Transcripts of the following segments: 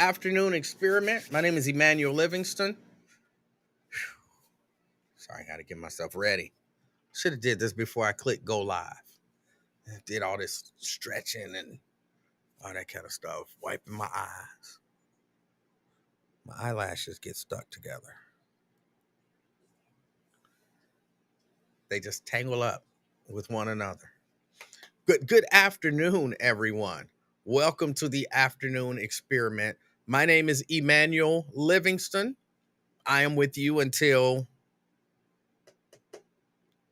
afternoon experiment. My name is Emanuel Livingston. Sorry, I got to get myself ready. Should have did this before I clicked go live. I did all this stretching and all that kind of stuff, wiping my eyes. My eyelashes get stuck together. They just tangle up with one another. Good afternoon, everyone. Welcome to the afternoon experiment. My name is Emanuel Livingston. I am with you until,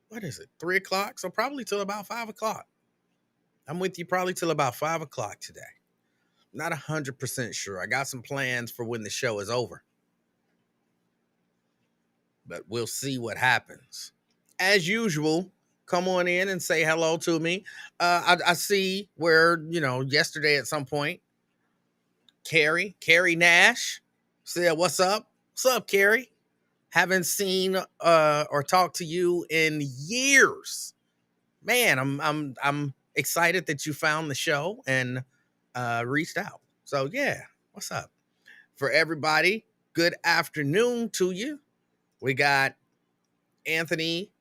what is it, 3 o'clock? So probably till about 5 o'clock. I'm with you probably till about 5 o'clock today. Not 100% sure. I got some plans for when the show is over. But we'll see what happens. As usual, come on in and say hello to me. I see where, yesterday at some point, Carrie Nash said, "What's up? What's up, Carrie? Haven't seen or talked to you in years." Man, I'm excited that you found the show and reached out. So yeah, what's up? For everybody, good afternoon to you. We got Anthony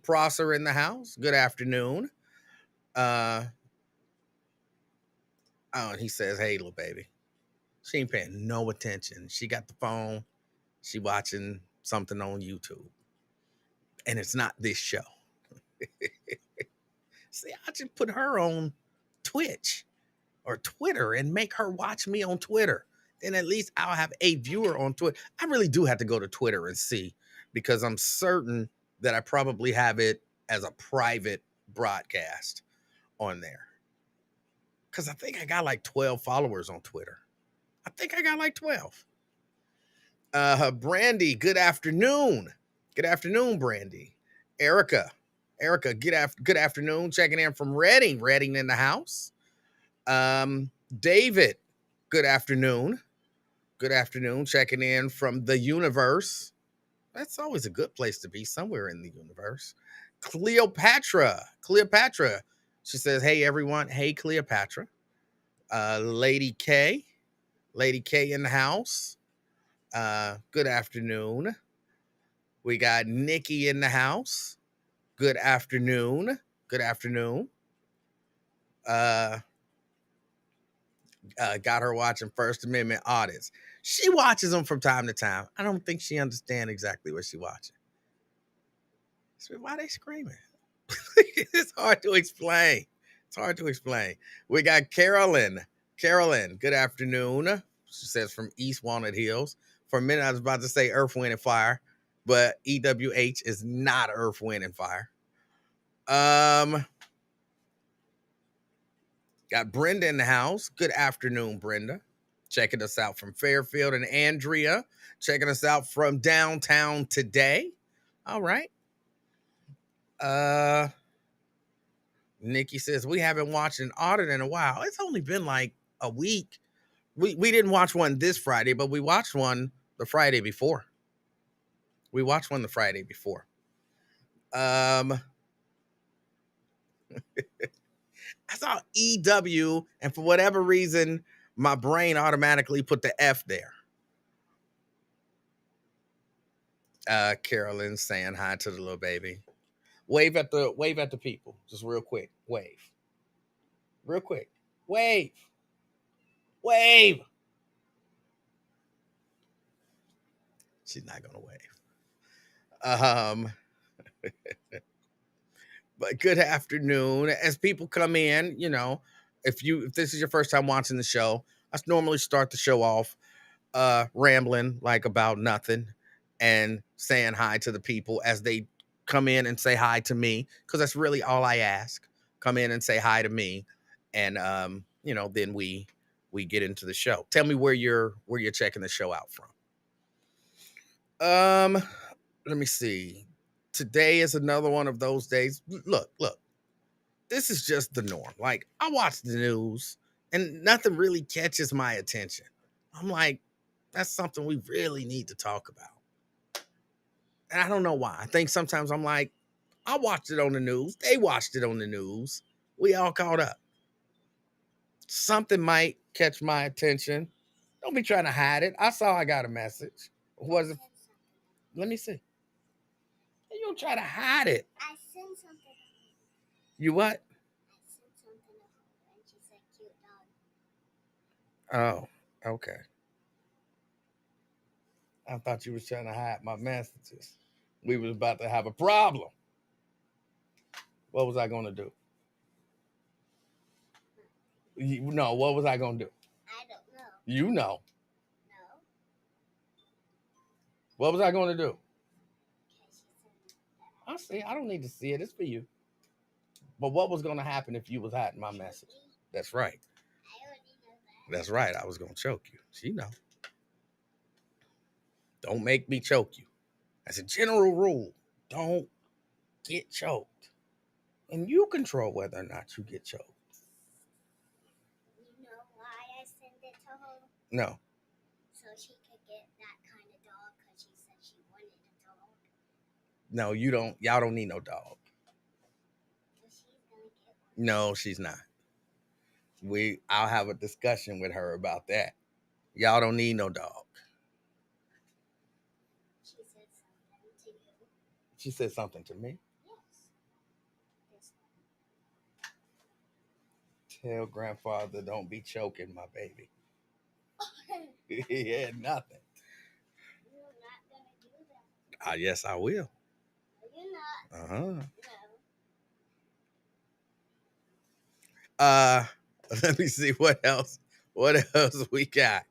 Prosser in the house. Good afternoon. And he says, "Hey, little baby." She ain't paying no attention. She got the phone. She watching something on YouTube. And it's not this show. See, I just put her on Twitch or Twitter and make her watch me on Twitter. Then at least I'll have a viewer on Twitter. I really do have to go to Twitter and see, because I'm certain that I probably have it as a private broadcast on there. Because I think I got like 12 followers on Twitter. I think I got like 12. Brandy, good afternoon. Good afternoon, Brandy. Erica, good afternoon. Checking in from Reading in the house. David, good afternoon. Good afternoon. Checking in from the universe. That's always a good place to be, somewhere in the universe. Cleopatra. She says, "Hey, everyone." Hey, Cleopatra. Lady K in the house. Good afternoon. We got Nikki in the house. Good afternoon. Got her watching First Amendment audits. She watches them from time to time. I don't think she understands exactly what she's watching. So why are they screaming? It's hard to explain. We got Carolyn. Good afternoon. She says from East Walnut Hills. For a minute, I was about to say Earth, Wind, and Fire, but EWH is not Earth, Wind, and Fire. Got Brenda in the house. Good afternoon, Brenda. Checking us out from Fairfield, and Andrea checking us out from downtown today. All right. Nikki says, "We haven't watched an audit in a while." It's only been like a week. We didn't watch one this Friday, but we watched one the Friday before. I saw EW, and for whatever reason, my brain automatically put the F there. Carolyn saying hi to the little baby. Wave at the people, just real quick. Wave. She's not gonna wave. But good afternoon. As people come in, if this is your first time watching the show, I normally start the show off rambling like about nothing and saying hi to the people as they come in and say hi to me, because that's really all I ask. Come in and say hi to me, and then we get into the show. Tell me where you're checking the show out from. Let me see. Today is another one of those days. Look. This is just the norm. Like, I watch the news and nothing really catches my attention. I'm like, that's something we really need to talk about. And I don't know why. I think sometimes I'm like, I watched it on the news. They watched it on the news. We all caught up. Something might catch my attention. Don't be trying to hide it. I saw I got a message. Was it? Let me see. You don't try to hide it. I sent something. You what? I sent something to her and she said cute dog. Oh, okay. I thought you was trying to hide my messages. We was about to have a problem. What was I going to do? No, what was I going to do? I don't know. You know. No. What was I going to do? Okay, she said that. I see. I don't need to see it. It's for you. But what was going to happen if you was hiding my message? That's right. I already know that. That's right. I was going to choke you. She know. Don't make me choke you. That's a general rule. Don't get choked. And you control whether or not you get choked. You know why I sent it to her? No. So she could get that kind of dog because she said she wanted a dog. No, you don't. Y'all don't need no dog. So she's going to get one. No, she's not. I'll have a discussion with her about that. Y'all don't need no dog. She said something to you. She said something to me. Yes. This Tell grandfather don't be choking my baby. one. He had nothing. You're not going to do that. Yes, I will. No, you're not. Uh-huh. No. Let me see what else. What else we got?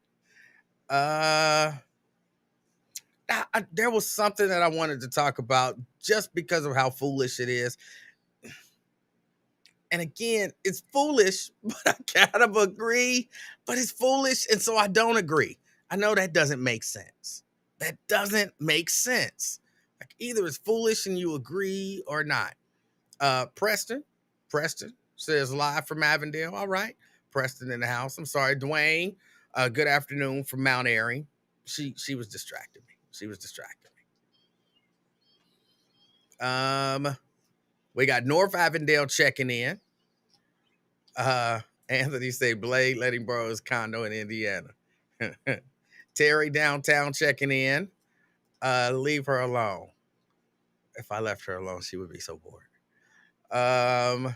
There was something that I wanted to talk about just because of how foolish it is. And again, it's foolish, but I kind of agree, but it's foolish, and so I don't agree. I know that doesn't make sense. That doesn't make sense. Like either it's foolish and you agree or not. Preston says live from Avondale. All right. Preston in the house. I'm sorry, Dwayne. Good afternoon from Mount Airy. She was distracting me. She was distracting me. We got North Avondale checking in. Anthony say Blade let him borrow his condo in Indiana. Terry downtown checking in. Leave her alone. If I left her alone, she would be so bored. And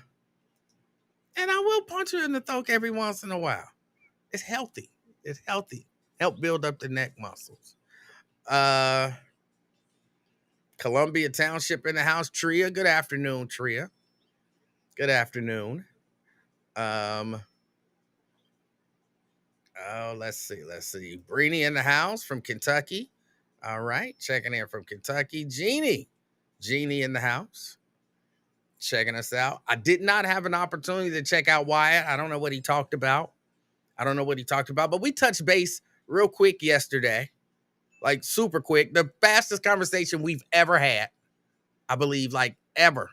I will punch her in the throat every once in a while. It's healthy. It's healthy. Help build up the neck muscles. Columbia Township in the house. Tria. Good afternoon, Tria. Good afternoon. Let's see. Breenie in the house from Kentucky. All right. Checking in from Kentucky. Jeannie in the house. Checking us out. I did not have an opportunity to check out Wyatt. I don't know what he talked about. But we touched base real quick yesterday. Like super quick. The fastest conversation we've ever had. I believe, like ever.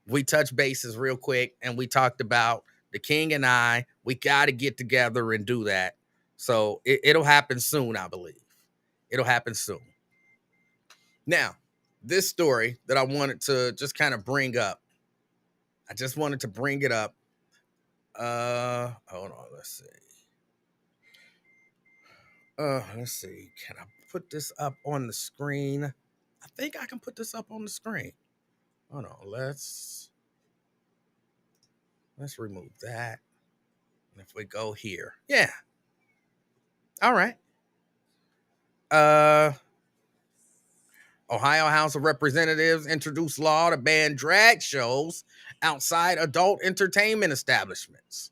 We touched bases real quick and we talked about the King and I. We got to get together and do that. So it'll happen soon, I believe. It'll happen soon. Now, this story that I wanted to just kind of bring up. I just wanted to bring it up. Hold on, let's see. Let's see. Can I put this up on the screen? I think I can put this up on the screen. Hold on, let's remove that. And if we go here, yeah. All right. Ohio House of Representatives introduced law to ban drag shows outside adult entertainment establishments.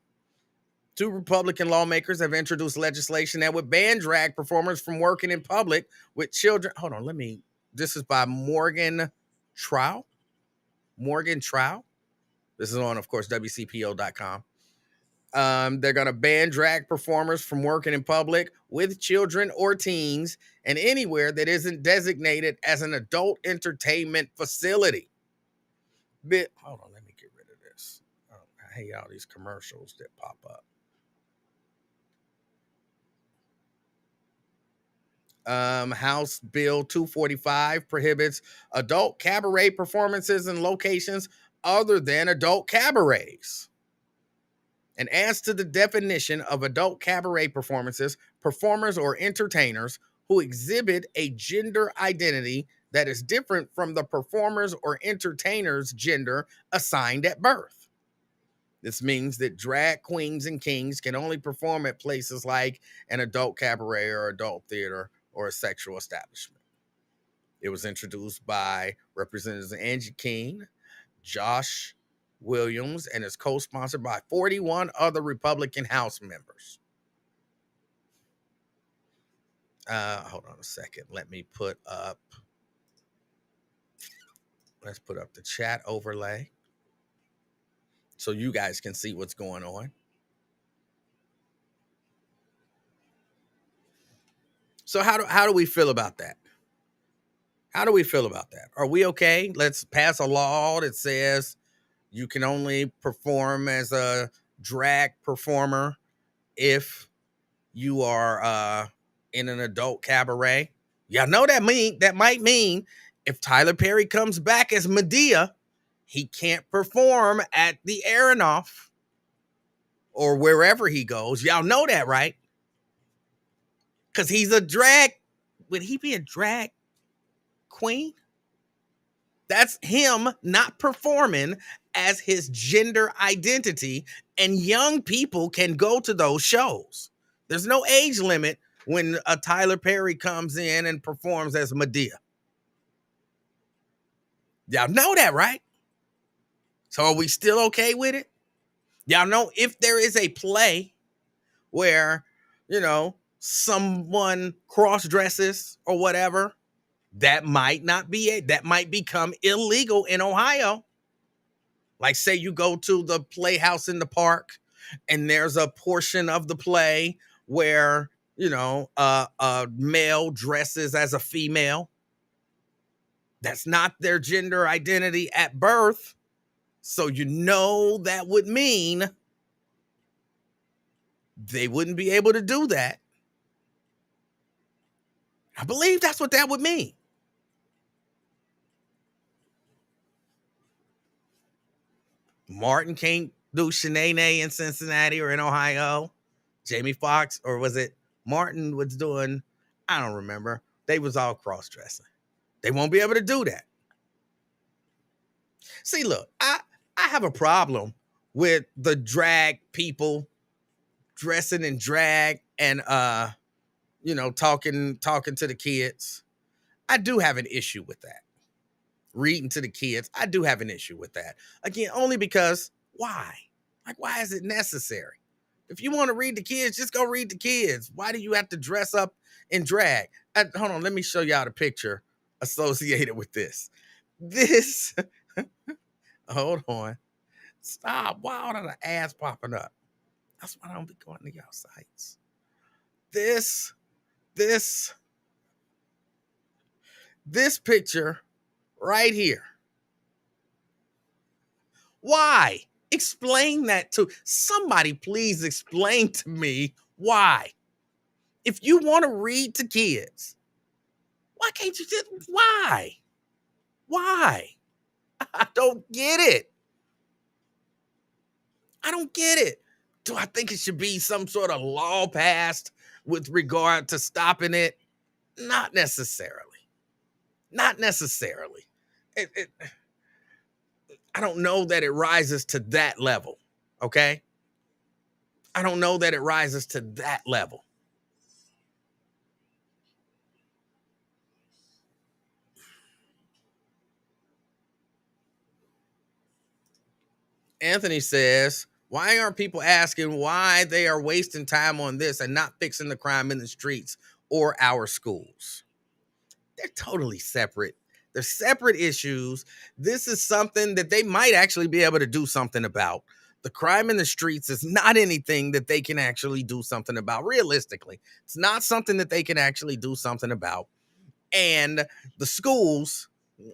2 Republican lawmakers have introduced legislation that would ban drag performers from working in public with children. Hold on, this is by Morgan Trow. This is on, of course, WCPO.com. They're going to ban drag performers from working in public with children or teens and anywhere that isn't designated as an adult entertainment facility. Hold on, let me get rid of this. I hate all these commercials that pop up. House Bill 245 prohibits adult cabaret performances in locations other than adult cabarets. And as to the definition of adult cabaret performances, performers or entertainers who exhibit a gender identity that is different from the performers or entertainers' gender assigned at birth. This means that drag queens and kings can only perform at places like an adult cabaret or adult theater or a sexual establishment. It was introduced by Representatives Angie King, Josh Williams, and is co-sponsored by 41 other Republican House members. Hold on a second. Let's put up the chat overlay so you guys can see what's going on. So how do we feel about that? How do we feel about that? Are we okay? Let's pass a law that says you can only perform as a drag performer if you are in an adult cabaret. Y'all know that might mean if Tyler Perry comes back as Medea, he can't perform at the Aronoff or wherever he goes. Y'all know that, right? Because he's a drag. Would he be a drag queen? That's him not performing as his gender identity, and young people can go to those shows. There's no age limit when a Tyler Perry comes in and performs as Medea. Y'all know that, right? So are we still okay with it? Y'all know if there is a play where, someone cross dresses or whatever, that might become illegal in Ohio. Like, say you go to the Playhouse in the Park and there's a portion of the play where, a male dresses as a female. That's not their gender identity at birth. So that would mean they wouldn't be able to do that. I believe that's what that would mean. Martin can't do Shanae in Cincinnati or in Ohio. Jamie Foxx, or was it Martin was doing, I don't remember. They was all cross-dressing. They won't be able to do that. See, look, I have a problem with the drag people dressing in drag and talking to the kids. I do have an issue with that. Reading to the kids, I do have an issue with that. Again, only because why? Like, why is it necessary? If you want to read the kids, just go read the kids. Why do you have to dress up in drag? Hold on, let me show y'all the picture associated with this. Hold on. Stop. Why all of the ads popping up? That's why I don't be going to y'all sites. This picture right here. Why? Explain that to somebody. Please explain to me why. If you want to read to kids, why can't you just, why? Why? I don't get it. I don't get it. Do I think it should be some sort of law passed with regard to stopping it? Not necessarily. Not necessarily. I don't know that it rises to that level, okay? I don't know that it rises to that level. Anthony says, why aren't people asking why they are wasting time on this and not fixing the crime in the streets or our schools? They're totally separate. They're separate issues. This is something that they might actually be able to do something about. The crime in the streets is not anything that they can actually do something about. Realistically, it's not something that they can actually do something about. And the schools,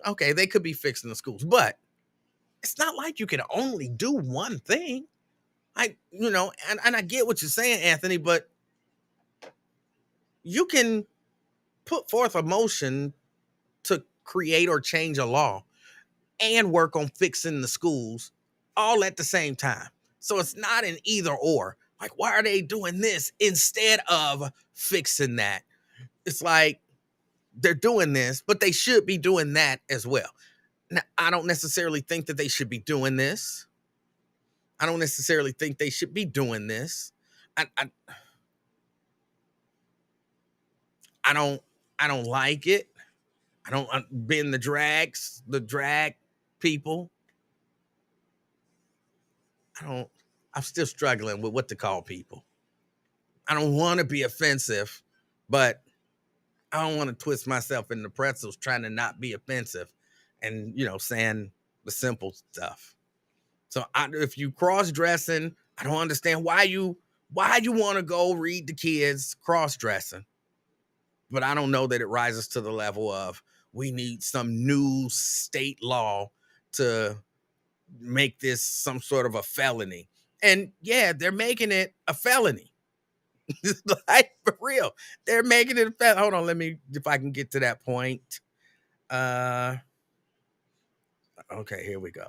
okay, they could be fixing the schools, but it's not like you can only do one thing. And I get what you're saying, Anthony, but you can put forth a motion to create or change a law and work on fixing the schools all at the same time. So it's not an either or. Like, why are they doing this instead of fixing that? It's like they're doing this, but they should be doing that as well. Now, I don't necessarily think that they should be doing this. I don't necessarily think they should be doing this. I, I, I don't I don't like it. I don't being the drag people. I don't I'm still struggling with what to call people. I don't want to be offensive, but I don't want to twist myself in the pretzels trying to not be offensive and, saying the simple stuff. So if you cross dressing, I don't understand why you want to go read the kids cross dressing. But I don't know that it rises to the level of we need some new state law to make this some sort of a felony. And yeah, they're making it a felony. Like for real. They're making it a felony. Hold on, let me if I can get to that point. Uh okay, here we go.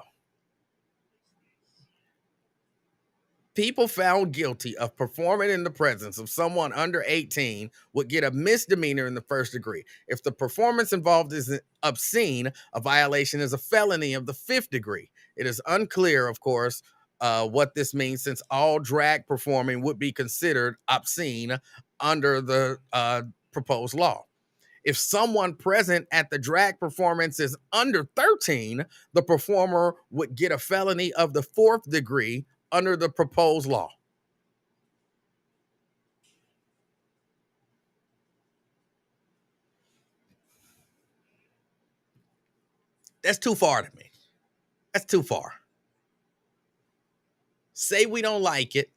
People found guilty of performing in the presence of someone under 18 would get a misdemeanor in the first degree. If the performance involved is obscene, a violation is a felony of the fifth degree. It is unclear, of course, what this means since all drag performing would be considered obscene under the proposed law. If someone present at the drag performance is under 13, the performer would get a felony of the fourth degree under the proposed law. That's too far to me. That's too far. Say we don't like it,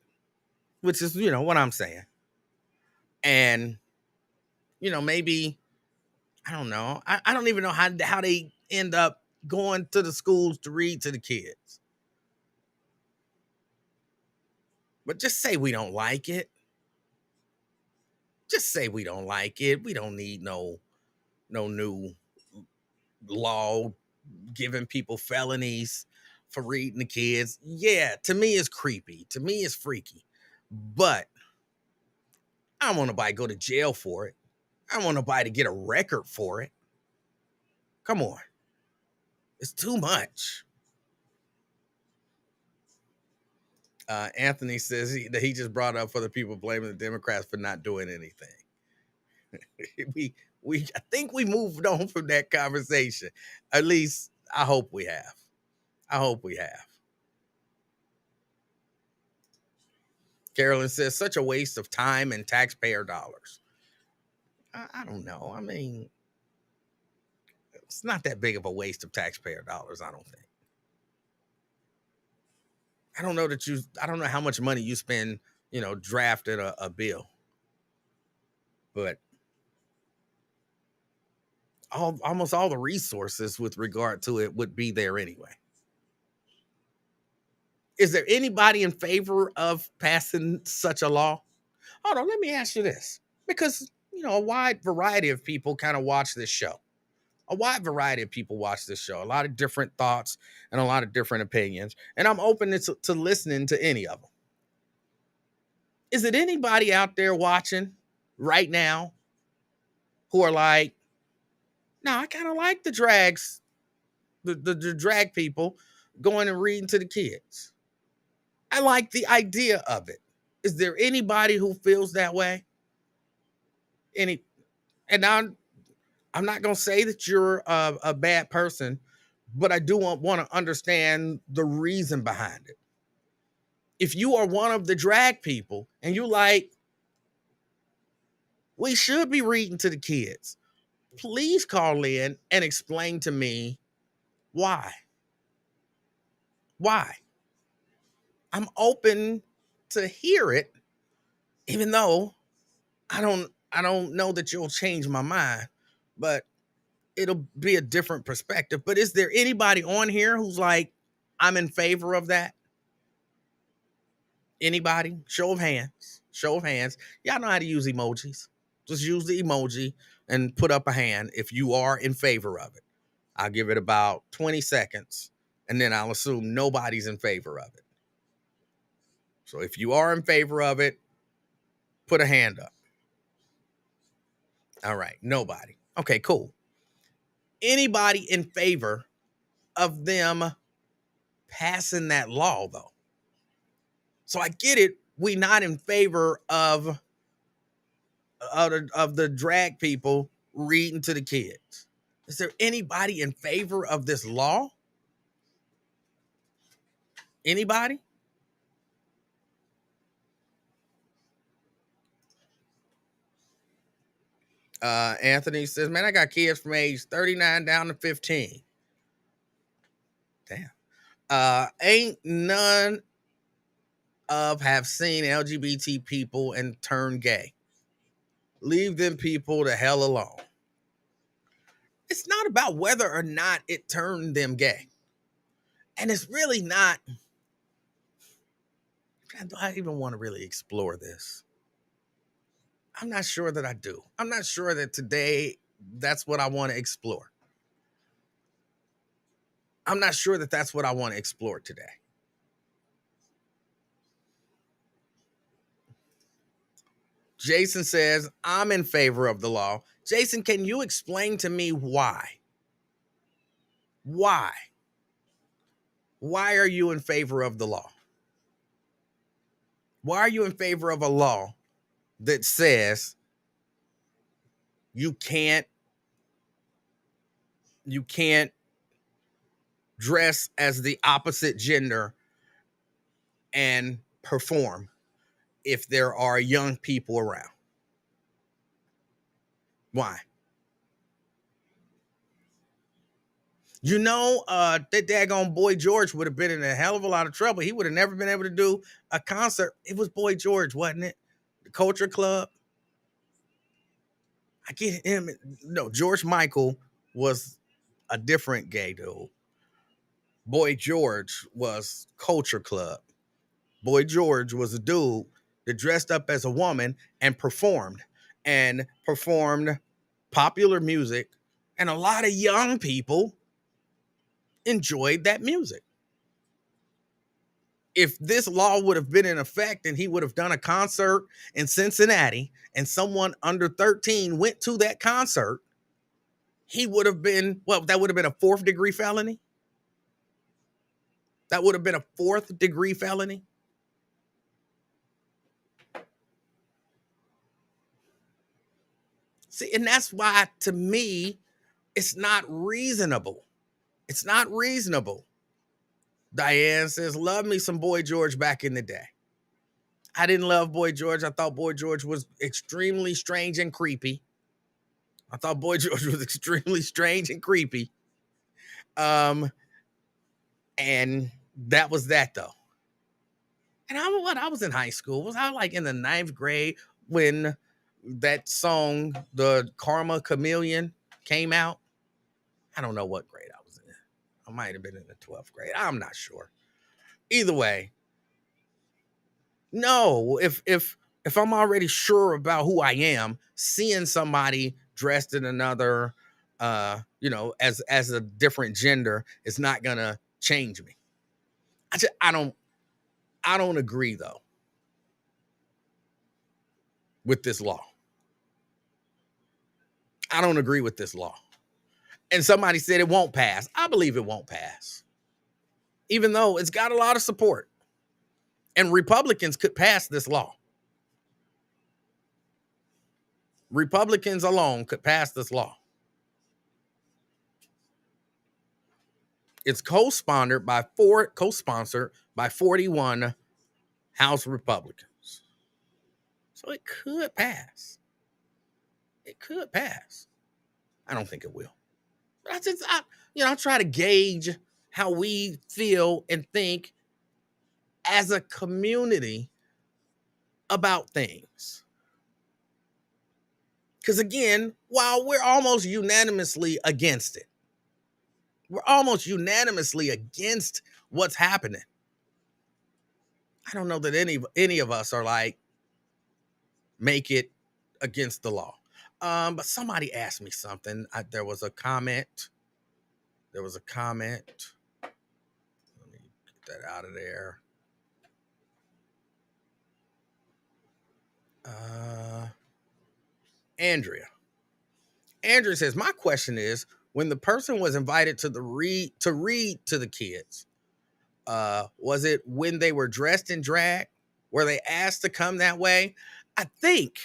which is, what I'm saying. And, maybe, I don't know. I don't even know how they end up going to the schools to read to the kids. But just say we don't like it. Just say we don't like it. We don't need no new law giving people felonies for reading the kids. Yeah, to me it's creepy. To me it's freaky. But I don't want nobody to go to jail for it. I don't want nobody to get a record for it. Come on. It's too much. Anthony says that he just brought up for the people blaming the Democrats for not doing anything. I think we moved on from that conversation. At least I hope we have. I hope we have. Carolyn says such a waste of time and taxpayer dollars. I don't know. I mean, it's not that big of a waste of taxpayer dollars, I don't think. I don't know how much money you spend, drafting a bill. But almost all the resources with regard to it would be there anyway. Is there anybody in favor of passing such a law? Hold on, let me ask you this. Because, a wide variety of people kind of watch this show. A wide variety of people watch this show. A lot of different thoughts and a lot of different opinions. And I'm open to listening to any of them. Is it anybody out there watching right now who are like, no, I kind of like the drags, the drag people going and reading to the kids. I like the idea of it. Is there anybody who feels that way? Any? And now I'm not going to say that you're a bad person, but I do want to understand the reason behind it. If you are one of the drag people and you like, we should be reading to the kids, please call in and explain to me why. Why? I'm open to hear it, even though I don't know that you'll change my mind, but it'll be a different perspective. But is there anybody on here who's like, I'm in favor of that? Anybody? Show of hands. Show of hands. Y'all know how to use emojis. Just use the emoji and put up a hand if you are in favor of it. I'll give it about 20 seconds and then I'll assume nobody's in favor of it. So if you are in favor of it, put a hand up. All right, nobody. Okay, cool. Anybody in favor of them passing that law, though? So I get it. We not in favor of the drag people reading to the kids. Is there anybody in favor of this law? Anybody? Anthony says, man, I got kids from age 39 down to 15. Damn. Ain't none of have seen LGBT people and turn gay. Leave them people the hell alone. It's not about whether or not it turned them gay. And it's really not. Do I even want to really explore this? I'm not sure that I do. I'm not sure that today that's what I want to explore. I'm not sure that that's what I want to explore today. Jason says, I'm in favor of the law. Jason, can you explain to me why? Why? Why are you in favor of the law? Why are you in favor of a law that says you can't dress as the opposite gender and perform if there are young people around? Why? You know, that daggone Boy George would have been in a hell of a lot of trouble. He would have never been able to do a concert. It was Boy George, wasn't it? The Culture Club. I get him. No, George Michael was a different gay dude. Boy George was Culture Club. Boy George was a dude that dressed up as a woman and performed popular music, and a lot of young people enjoyed that music. If this law would have been in effect and he would have done a concert in Cincinnati and someone under 13 went to that concert, he would have been, well, that would have been a 4th degree felony. That would have been a 4th degree felony. See, and that's why, to me, it's not reasonable. It's not reasonable. Diane says, love me some Boy George back in the day. I didn't love Boy George. I thought Boy George was extremely strange and creepy. And that was that, though. And I was in high school. Was I like in the 9th grade when that song, the Karma Chameleon, came out? I don't know what grade I was in. I might have been in the 12th grade. I'm not sure. Either way, no, if I'm already sure about who I am, seeing somebody dressed in another as a different gender is not gonna change me. I don't agree though with this law. I don't agree with this law. And somebody said it won't pass. I believe it won't pass. Even though it's got a lot of support. And Republicans could pass this law. Republicans alone could pass this law. It's co-sponsored by 41 House Republicans. So it could pass. It could pass. I don't think it will. But I try to gauge how we feel and think as a community about things. Because again, while we're almost unanimously against it, we're almost unanimously against what's happening. I don't know that any of us are like, make it against the law. But somebody asked me something. There was a comment. Let me get that out of there. Uh, Andrea. Andrea says, my question is, when the person was invited to read to the kids, was it when they were dressed in drag? Were they asked to come that way? I think,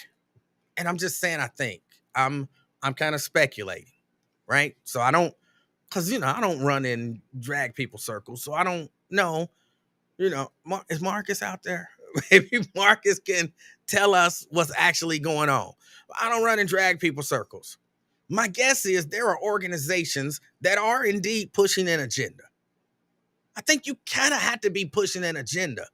and I'm just saying I think. I'm I'm kind of speculating, right? So I don't, because I don't run in drag people circles, so I don't know. Is Marcus out there? Maybe Marcus can tell us what's actually going on. I don't run in drag people circles. My guess is there are organizations that are indeed pushing an agenda. I think you kind of have to be pushing an agenda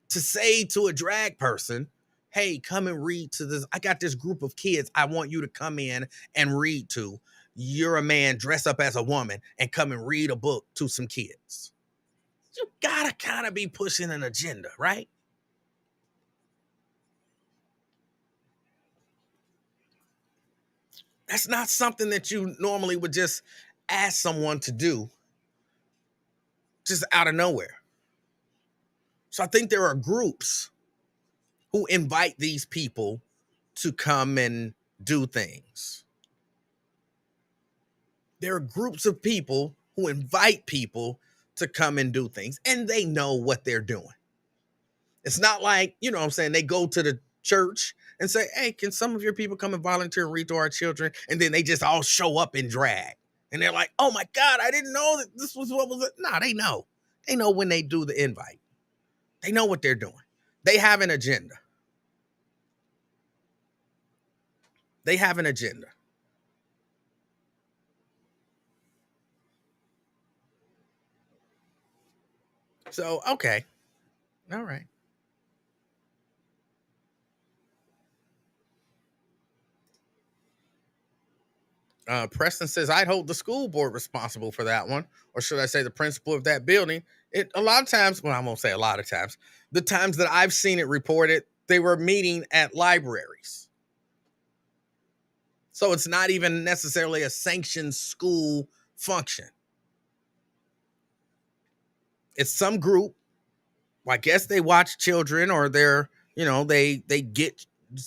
to say to a drag person, hey, come and read to this. I got this group of kids I want you to come in and read to. You're a man, dress up as a woman, and come and read a book to some kids. You gotta kind of be pushing an agenda, right? That's not something that you normally would just ask someone to do just out of nowhere. So I think there are groups who invite these people to come and do things. There are groups of people who invite people to come and do things, and they know what they're doing. It's not like, what I'm saying, they go to the church and say, hey, can some of your people come and volunteer and read to our children? And then they just all show up in drag. And they're like, oh my God, I didn't know that this was what was it. No, they know. They know when they do the invite. They know what they're doing. They have an agenda. They have an agenda. So, okay. All right. Preston says, I'd hold the school board responsible for that one. Or should I say the principal of that building? A lot of times, well, I won't say a lot of times, the times that I've seen it reported, they were meeting at libraries. So it's not even necessarily a sanctioned school function. It's some group. Well, I guess they watch children, or they get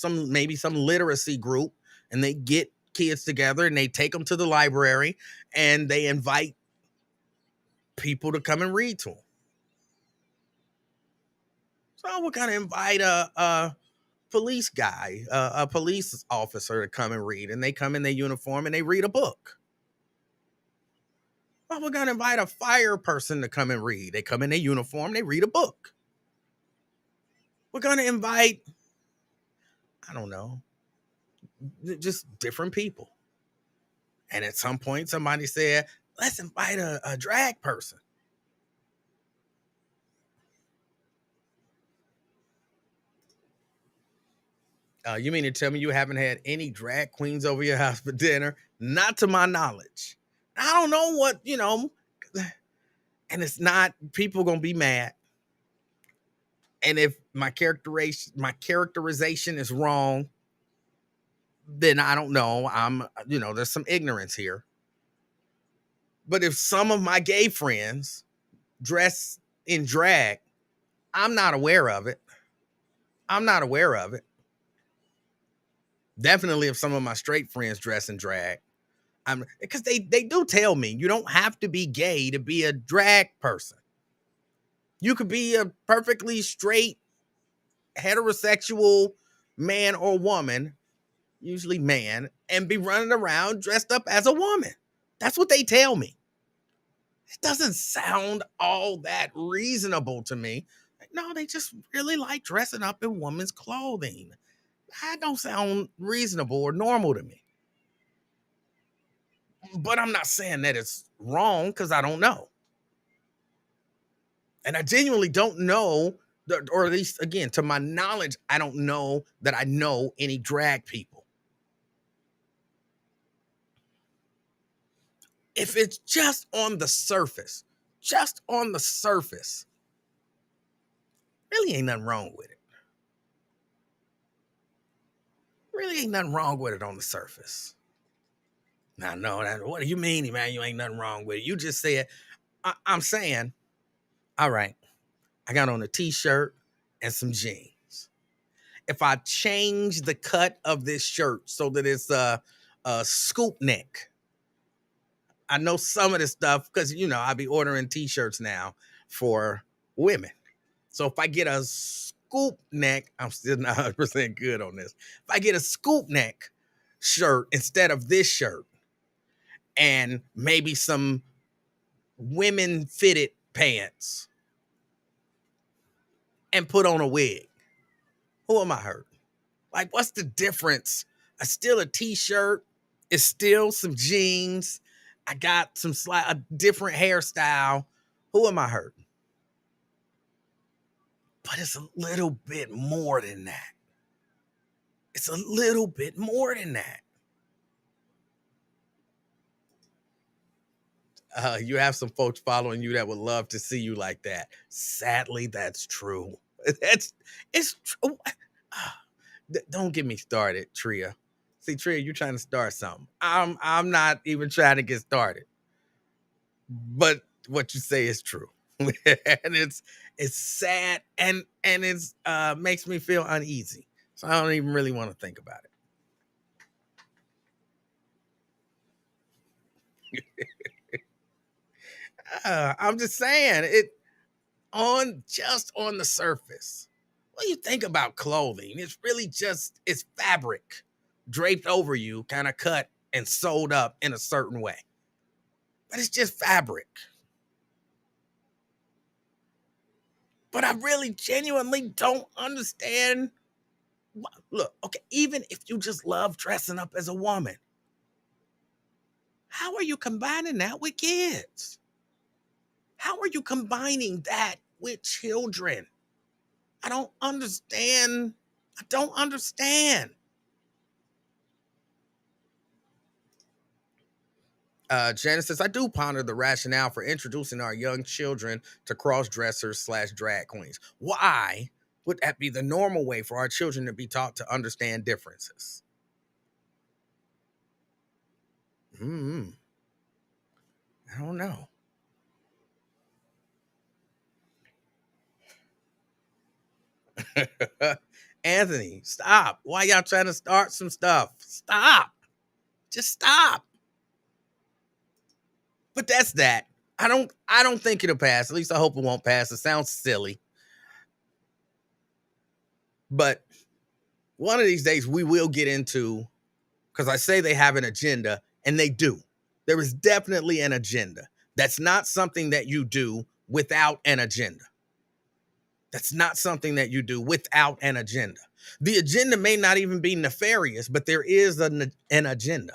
maybe some literacy group, and they get kids together and they take them to the library and they invite people to come and read to them. So we're gonna invite a police guy, a police officer to come and read, and they come in their uniform and they read a book. Well, we're gonna invite a fire person to come and read. They come in their uniform, they read a book. We're gonna invite, I don't know, just different people. And at some point, somebody said, let's invite a drag person. You mean to tell me you haven't had any drag queens over your house for dinner? Not to my knowledge. I don't know and it's not, people gonna be mad. And if my characterization is wrong, then I don't know. There's some ignorance here. But if some of my gay friends dress in drag, I'm not aware of it. I'm not aware of it. Definitely if some of my straight friends dress in drag. I'm because they do tell me you don't have to be gay to be a drag person. You could be a perfectly straight heterosexual man or woman, usually man, and be running around dressed up as a woman. That's what they tell me. It doesn't sound all that reasonable to me. No, they just really like dressing up in women's clothing. That don't sound reasonable or normal to me. But I'm not saying that it's wrong because I don't know. And I genuinely don't know, or at least, again, to my knowledge, I don't know that I know any drag people. If it's just on the surface, really ain't nothing wrong with it. Really ain't nothing wrong with it on the surface. Now, no, what do you mean, man? You ain't nothing wrong with it. You just said, I'm saying, all right, I got on a t-shirt and some jeans. if I change the cut of this shirt so that it's a scoop neck? I know some of this stuff because I be ordering t-shirts now for women. So if I get a scoop neck, I'm still not 100% good on this. If I get a scoop neck shirt instead of this shirt and maybe some women fitted pants and put on a wig, who am I hurting? Like, what's the difference? It's still a t-shirt. It's still some jeans. I got a different hairstyle. Who am I hurting? But it's a little bit more than that. It's a little bit more than that. You have some folks following you that would love to see you like that. Sadly, that's true. It's true. Don't get me started, Tria. See, Tria, you're trying to start something. I'm not even trying to get started. But what you say is true. And it's sad and it's makes me feel uneasy. So I don't even really want to think about it. I'm just saying it on the surface. What do you think about clothing? It's really just it's fabric draped over you, kind of cut and sewed up in a certain way. But it's just fabric. But I really genuinely don't understand. Look, okay, even if you just love dressing up as a woman, how are you combining that with kids? How are you combining that with children? I don't understand. I don't understand. Janice says, I do ponder the rationale for introducing our young children to cross dressers slash drag queens. Why would that be the normal way for our children to be taught to understand differences? Hmm. I don't know. Anthony, stop. Why y'all trying to start some stuff? Stop. Just stop. But that's that. I don't think it'll pass. At least I hope it won't pass. It sounds silly. But one of these days we will get into, because I say they have an agenda, and they do. There is definitely an agenda. That's not something that you do without an agenda. That's not something that you do without an agenda. The agenda may not even be nefarious, but there is an agenda.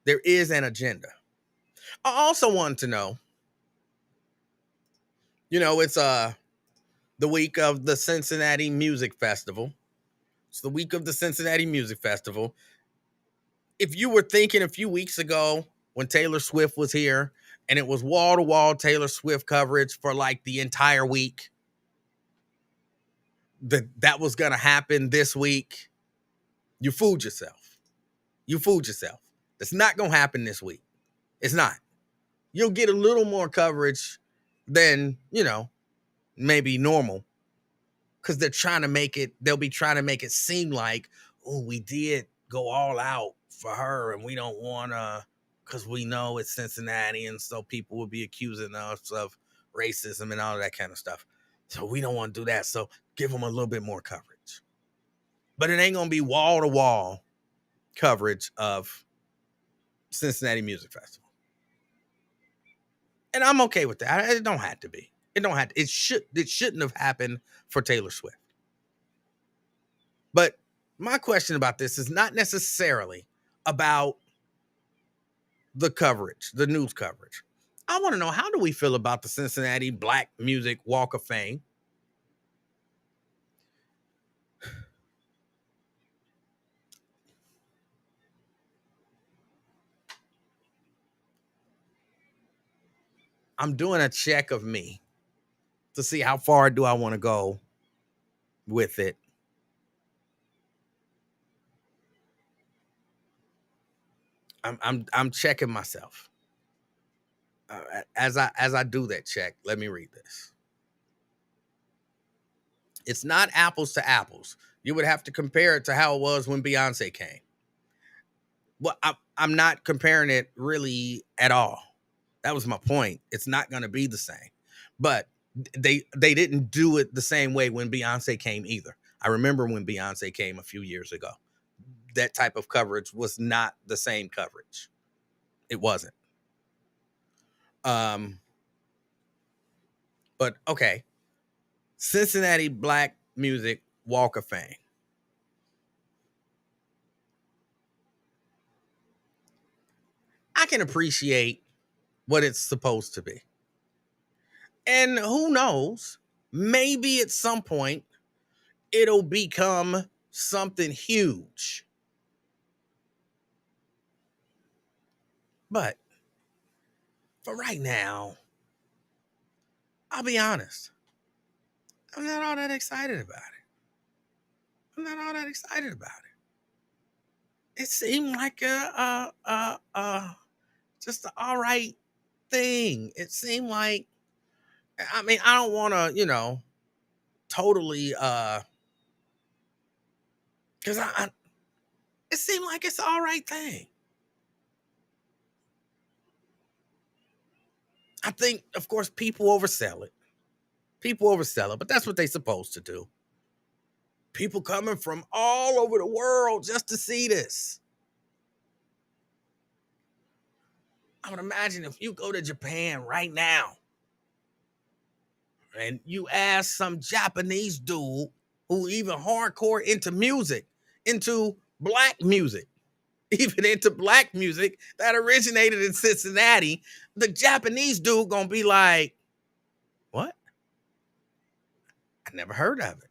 There is an agenda. I also want to know, it's the week of the Cincinnati Music Festival. It's the week of the Cincinnati Music Festival. If you were thinking a few weeks ago when Taylor Swift was here and it was wall to wall Taylor Swift coverage for like the entire week, that was going to happen this week, you fooled yourself. You fooled yourself. It's not going to happen this week. It's not. You'll get a little more coverage than, maybe normal, because they'll be trying to make it seem like, oh, we did go all out for her and we don't want to, because we know it's Cincinnati and so people will be accusing us of racism and all that kind of stuff. So we don't want to do that. So give them a little bit more coverage. But it ain't going to be wall to wall coverage of Cincinnati Music Festival. And I'm okay with that. It don't have to be. It don't have to. It shouldn't have happened for Taylor Swift. But my question about this is not necessarily about the coverage, the news coverage. I want to know, how do we feel about the Cincinnati Black Music Walk of Fame? I'm doing a check of me to see how far do I want to go with it. I'm checking myself. As I do that check, let me read this. It's not apples to apples. You would have to compare it to how it was when Beyonce came. Well, I'm not comparing it really at all. That was my point. It's not going to be the same. But they didn't do it the same way when Beyonce came either. I remember when Beyonce came a few years ago. That type of coverage was not the same coverage. It wasn't. Um, but okay, Cincinnati Black Music Walk of Fame. I can appreciate what it's supposed to be. And who knows, maybe at some point it'll become something huge. But for right now, I'll be honest, I'm not all that excited about it. I'm not all that excited about it. It seemed like just an all right thing. It seemed like, I mean, I don't want to, totally, because it seemed like it's an all right thing. I think, of course, people oversell it. People oversell it, but that's what they're supposed to do. People coming from all over the world just to see this. I would imagine if you go to Japan right now and you ask some Japanese dude who even hardcore into music, into black music, even into black music that originated in Cincinnati, the Japanese dude gonna be like, what? I never heard of it.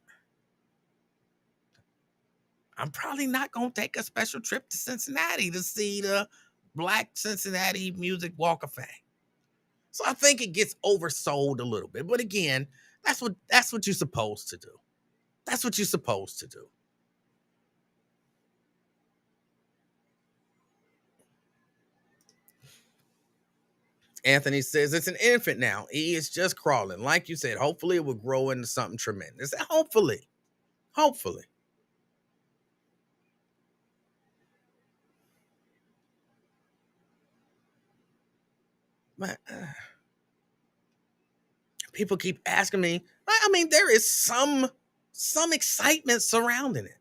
I'm probably not gonna take a special trip to Cincinnati to see the Black Cincinnati Music Walk of Fame. So I think it gets oversold a little bit. But again, that's what you're supposed to do. That's what you're supposed to do. Anthony says it's an infant now. He is just crawling. Like you said, hopefully it will grow into something tremendous. Hopefully. Hopefully. But people keep asking me. I mean, there is some excitement surrounding it.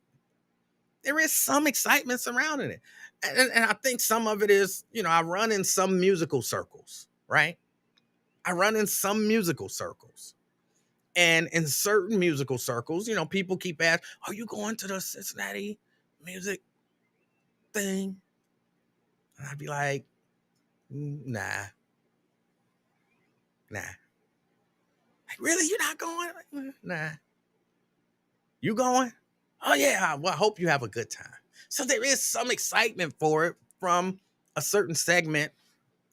There is some excitement surrounding it. And I think some of it is, I run in some musical circles, right? I run in some musical circles. And in certain musical circles, people keep asking, are you going to the Cincinnati music thing? And I'd be like, nah. Like, really? You're not going? Nah. You going? Oh, yeah. Well, I hope you have a good time. So there is some excitement for it from a certain segment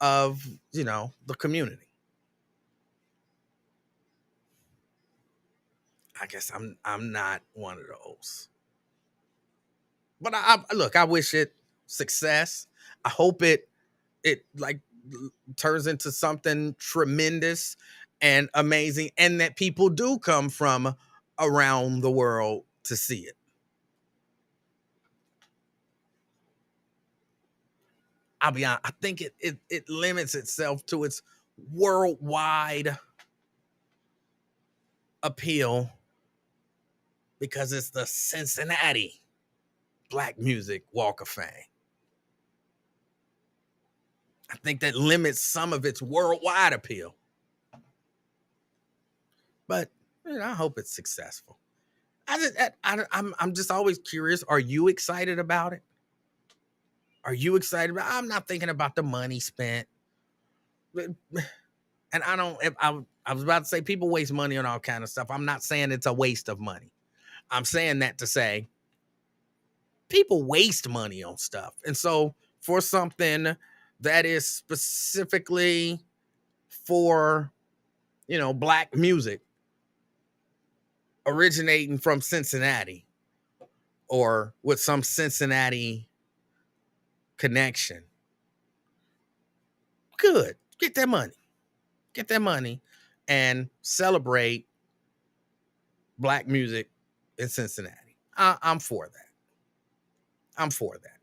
of, the community. I guess I'm not one of those. But look, I wish it success. I hope it like turns into something tremendous and amazing, and that people do come from around the world to see it. I'll be honest, I think it limits itself to its worldwide appeal because it's the Cincinnati Black Music Walk of Fame. I think that limits some of its worldwide appeal. But I hope it's successful. I'm just always curious. Are you excited about it? Are you excited about? I'm not thinking about the money spent. And I don't. I was about to say people waste money on all kind of stuff. I'm not saying it's a waste of money. I'm saying that to say people waste money on stuff, and so for something that is specifically for black music originating from Cincinnati or with some Cincinnati connection. Good. Get that money. Get that money and celebrate black music in Cincinnati. I'm for that. I'm for that.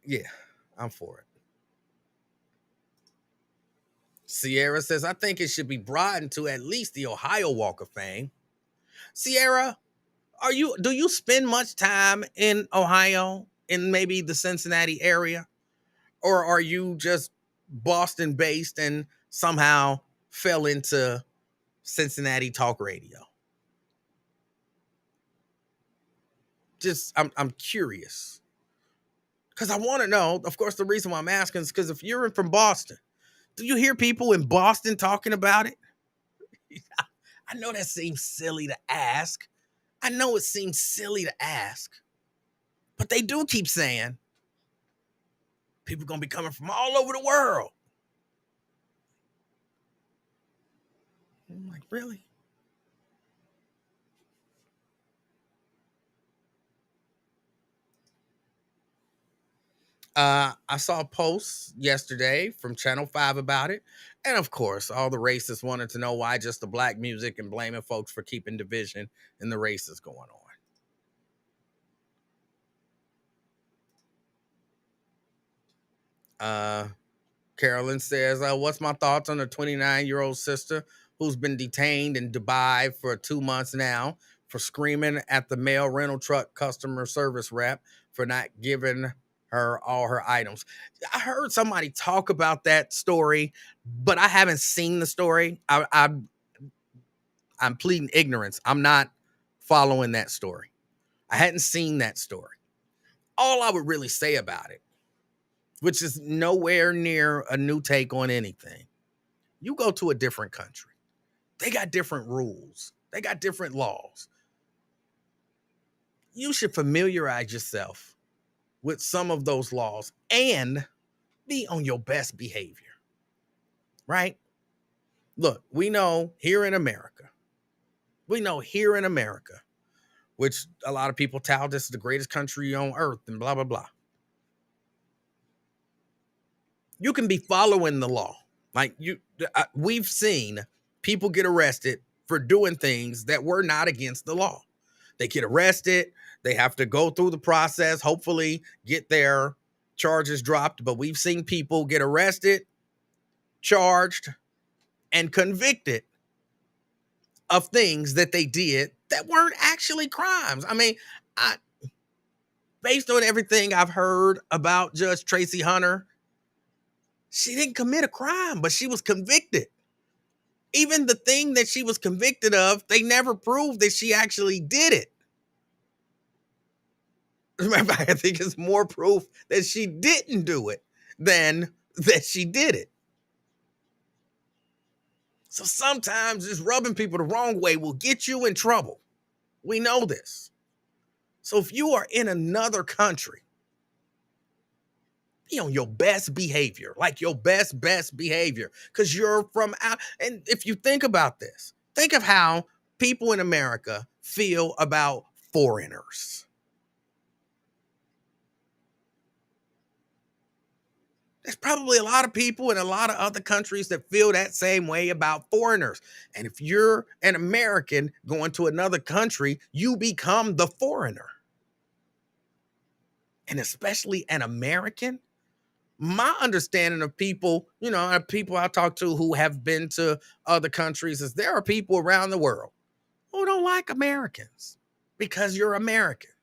Yeah, I'm for it. Sierra says, I think it should be broadened to at least the Ohio Walk of Fame. Sierra, do you spend much time in Ohio, in maybe the Cincinnati area? Or are you just Boston based and somehow fell into Cincinnati talk radio? Just I'm curious. Because I want to know, of course, the reason why I'm asking is because if you're from Boston, do you hear people in Boston talking about it? I know that seems silly to ask. I know it seems silly to ask, but they do keep saying people gonna be coming from all over the world. I'm like, really? I saw a post yesterday from Channel 5 about it. And of course, all the racists wanted to know why just the black music and blaming folks for keeping division and the races going on. Uh, Carolyn says, what's my thoughts on a 29-year-old sister who's been detained in Dubai for 2 months now for screaming at the male rental truck customer service rep for not giving her all her items? I heard somebody talk about that story, but I haven't seen the story. I'm pleading ignorance. I'm not following that story. I hadn't seen that story. All I would really say about it, which is nowhere near a new take on anything, you go to a different country. They got different rules. They got different laws. You should familiarize yourself with some of those laws and be on your best behavior, right? Look, we know here in America, which a lot of people tout this is the greatest country on earth and blah, blah, blah. You can be following the law. We've seen people get arrested for doing things that were not against the law. They get arrested, they have to go through the process, hopefully get their charges dropped. But we've seen people get arrested, charged, and convicted of things that they did that weren't actually crimes. I mean, I based on everything I've heard about Judge Tracy Hunter, she didn't commit a crime, but she was convicted. Even the thing that she was convicted of, they never proved that she actually did it. Remember, I think it's more proof that she didn't do it than that she did it. So sometimes just rubbing people the wrong way will get you in trouble. We know this. So if you are in another country, be on your best behavior, like your best behavior, because you're from out. And if you think about this, think of how people in America feel about foreigners. There's probably a lot of people in a lot of other countries that feel that same way about foreigners. And if you're an American going to another country, you become the foreigner. And especially an American, my understanding of people, people I talk to who have been to other countries is there are people around the world who don't like Americans because you're Americans.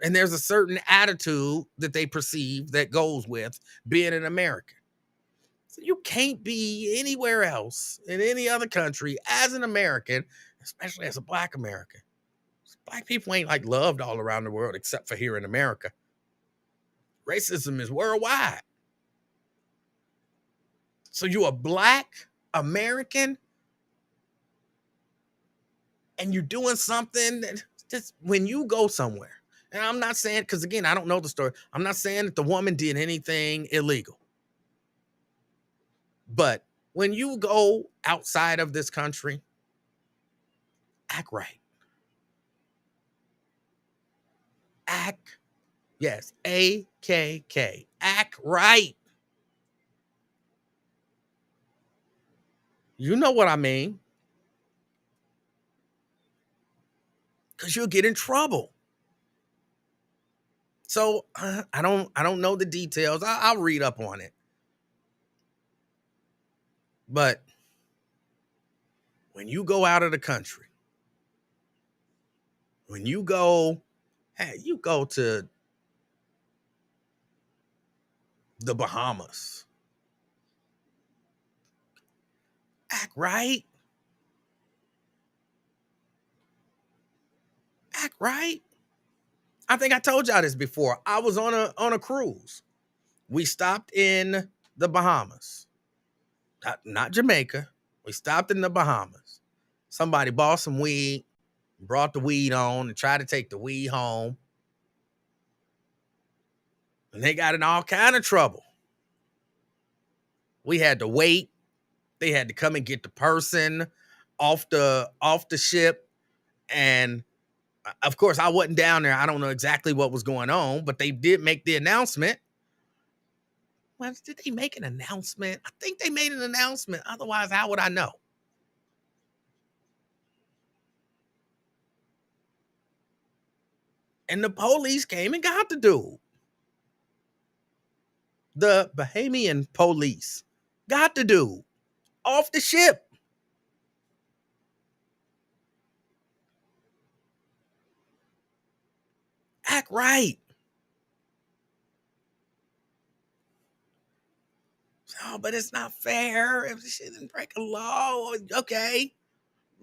And there's a certain attitude that they perceive that goes with being an American. So you can't be anywhere else in any other country as an American, especially as a black American. Black people ain't like loved all around the world except for here in America. Racism is worldwide. So you a black American and you're doing something that just when you go somewhere. And I'm not saying, because again, I don't know the story. I'm not saying that the woman did anything illegal. But when you go outside of this country, act right. Act, yes, AKK. Act right. You know what I mean. because you'll get in trouble. So I don't know the details. I'll read up on it. But when you go out of the country, when you go, hey, you go to the Bahamas, act right, act right. I think I told y'all this before. I was on a cruise. We stopped in the Bahamas, not Jamaica. We stopped in the Bahamas. Somebody bought some weed, brought the weed on, and tried to take the weed home, and they got in all kind of trouble. We had to wait. They had to come and get the person off the ship, and of course, I wasn't down there. I don't know exactly what was going on, but they did make the announcement. Well, did they make an announcement? I think they made an announcement. Otherwise, how would I know? And the police came and got the dude. The Bahamian police got the dude off the ship. Act right. Oh, but it's not fair. If she didn't break a law, okay.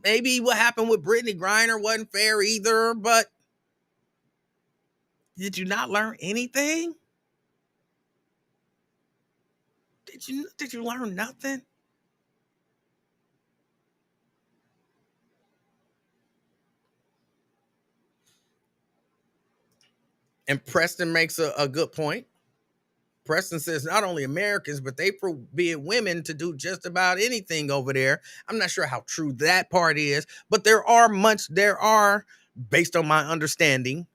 Maybe what happened with Brittany Griner wasn't fair either, but did you not learn anything? Did you learn nothing? And Preston makes a good point. Preston says not only Americans, but they forbid women to do just about anything over there. I'm not sure how true that part is, but there are, based on my understanding,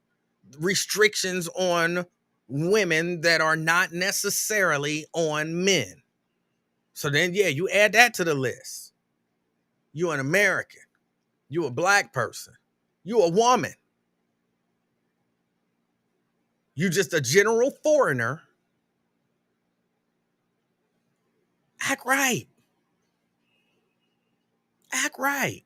restrictions on women that are not necessarily on men. So then, yeah, you add that to the list. You're an American. You're a black person. You're a woman. You're just a general foreigner. Act right. Act right.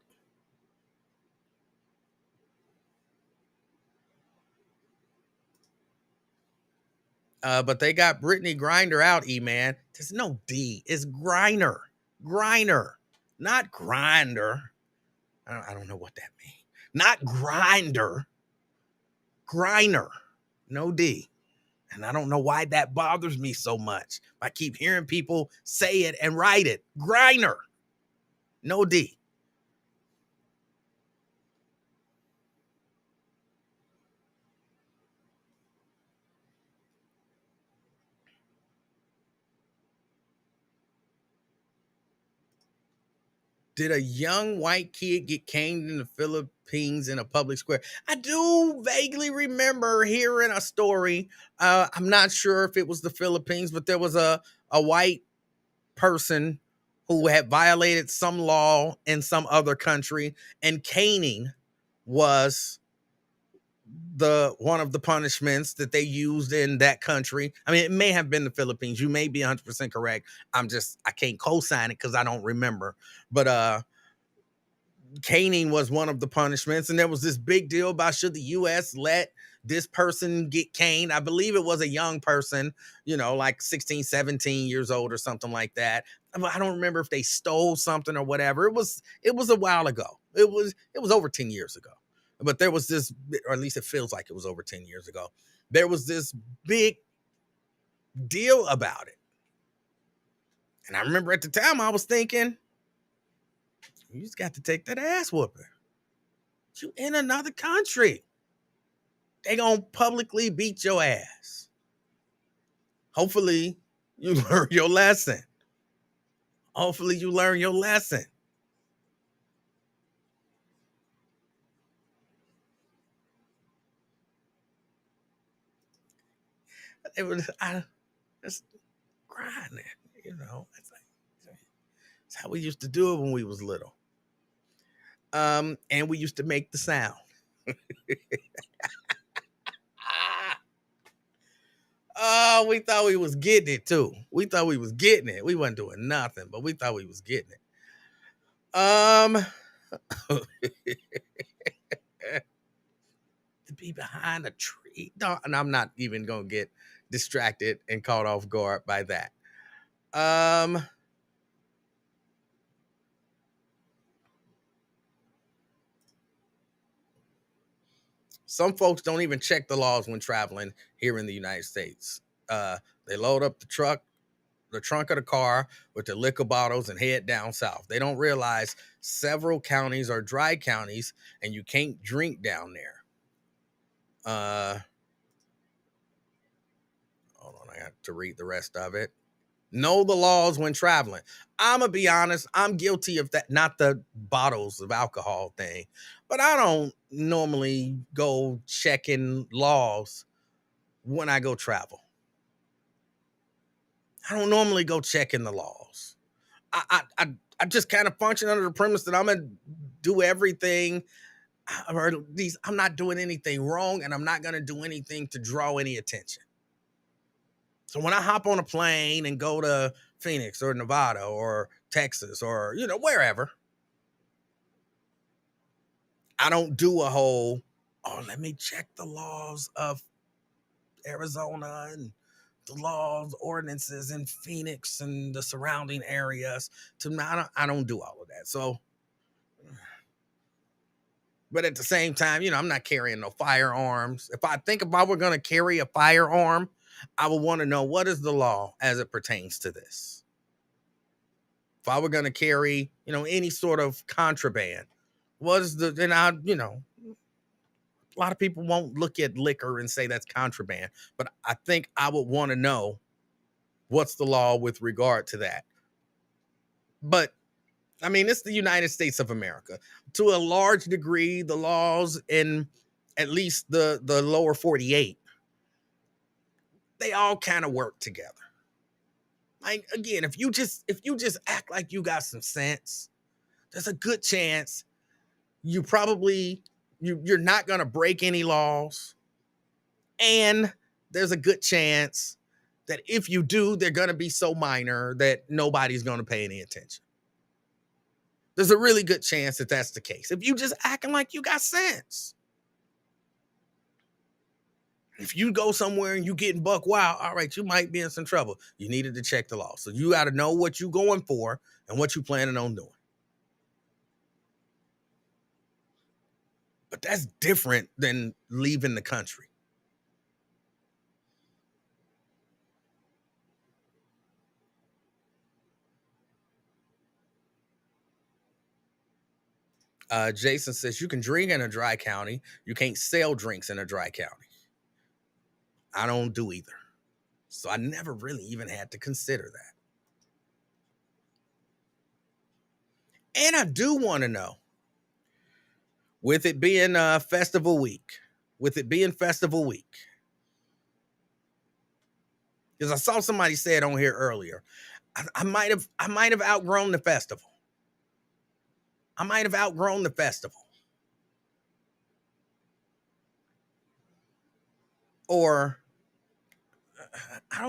But they got Brittany Grinder out, man. There's no D. It's Griner. Griner. Not grinder. I don't know what that means. Not grinder. Griner. No D. And I don't know why that bothers me so much. I keep hearing people say it and write it. Griner. No D. Did a young white kid get caned in the Philippines in a public square? I do vaguely remember hearing a story. I'm not sure if it was the Philippines, but there was a white person who had violated some law in some other country, and caning was the one of the punishments that they used in that country. I mean, it may have been the Philippines. You may be 100% correct. I can't co-sign it because I don't remember. But caning was one of the punishments, and there was this big deal about should the US let this person get caned. I believe it was a young person, like 16, 17 years old or something like that. I don't remember if they stole something or whatever. It was a while ago. It was over 10 years ago. But there was this, or at least it feels like it was over 10 years ago. There was this big deal about it. And I remember at the time I was thinking, you just got to take that ass whooping. You in another country. They gonna publicly beat your ass. Hopefully you learn your lesson. Hopefully you learn your lesson. It was I just grinding, It's how we used to do it when we was little. And we used to make the sound. Ah, oh, we thought we was getting it too. We thought we was getting it. We wasn't doing nothing, but we thought we was getting it. To be behind a tree. No, and I'm not even gonna get distracted and caught off guard by that. Um, some folks don't even check the laws when traveling here in the United States. They load up the trunk of the car with the liquor bottles and head down south. They don't realize several counties are dry counties and you can't drink down there. Uh, Hold on, I got to read the rest of it. Know the laws when traveling. I'm gonna be honest, I'm guilty of that, not the bottles of alcohol thing, but I don't normally go checking laws when I go travel. I don't normally go checking the laws. I just kind of function under the premise that I'm gonna do everything, or at least I'm not doing anything wrong, and I'm not gonna do anything to draw any attention. So when I hop on a plane and go to Phoenix or Nevada or Texas or wherever, I don't do a whole, oh, let me check the laws of Arizona and the laws, ordinances in Phoenix and the surrounding areas. I don't do all of that. So, but at the same time, I'm not carrying no firearms. If I think if I were going to carry a firearm, I would want to know what is the law as it pertains to this. If I were going to carry, any sort of contraband, what is the, and a lot of people won't look at liquor and say that's contraband, but I think I would want to know what's the law with regard to that. But I mean, it's the United States of America. To a large degree, the laws in at least the lower 48, they all kind of work together. Like again, if you just act like you got some sense, there's a good chance you probably you're not going to break any laws, and there's a good chance that if you do, they're going to be so minor that nobody's going to pay any attention. There's a really good chance that that's the case if you just acting like you got sense. If you go somewhere and you getting buck wild, all right, you might be in some trouble. You needed to check the law, so you got to know what you going for and what you planning on doing. But that's different than leaving the country. Jason says you can drink in a dry county. You can't sell drinks in a dry county. I don't do either. So I never really even had to consider that. And I do want to know, with it being festival week, because I saw somebody say it on here earlier, I might have outgrown the festival. I might have outgrown the festival. Or I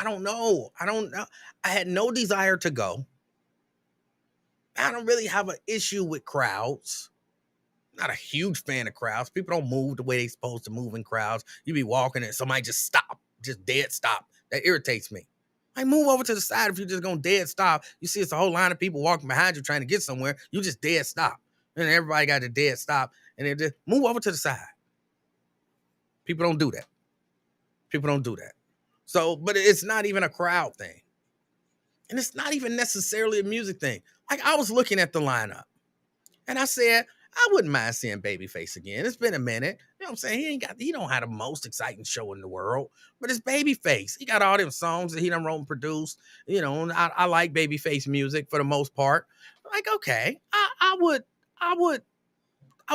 don't know. I don't know. I had no desire to go. I don't really have an issue with crowds. Not a huge fan of crowds. People don't move the way they're supposed to move in crowds. You be walking and somebody just stop, just dead stop. That irritates me. Like, move over to the side if you're just gonna dead stop. You see it's a whole line of people walking behind you trying to get somewhere. You just dead stop. And everybody got a dead stop. And they just move over to the side. People don't do that. People don't do that. So, but it's not even a crowd thing. And it's not even necessarily a music thing. Like, I was looking at the lineup and I said, I wouldn't mind seeing Babyface again. It's been a minute. You know what I'm saying? He don't have the most exciting show in the world, but it's Babyface. He got all them songs that he done wrote and produced. And I like Babyface music for the most part. Like, okay, I would, I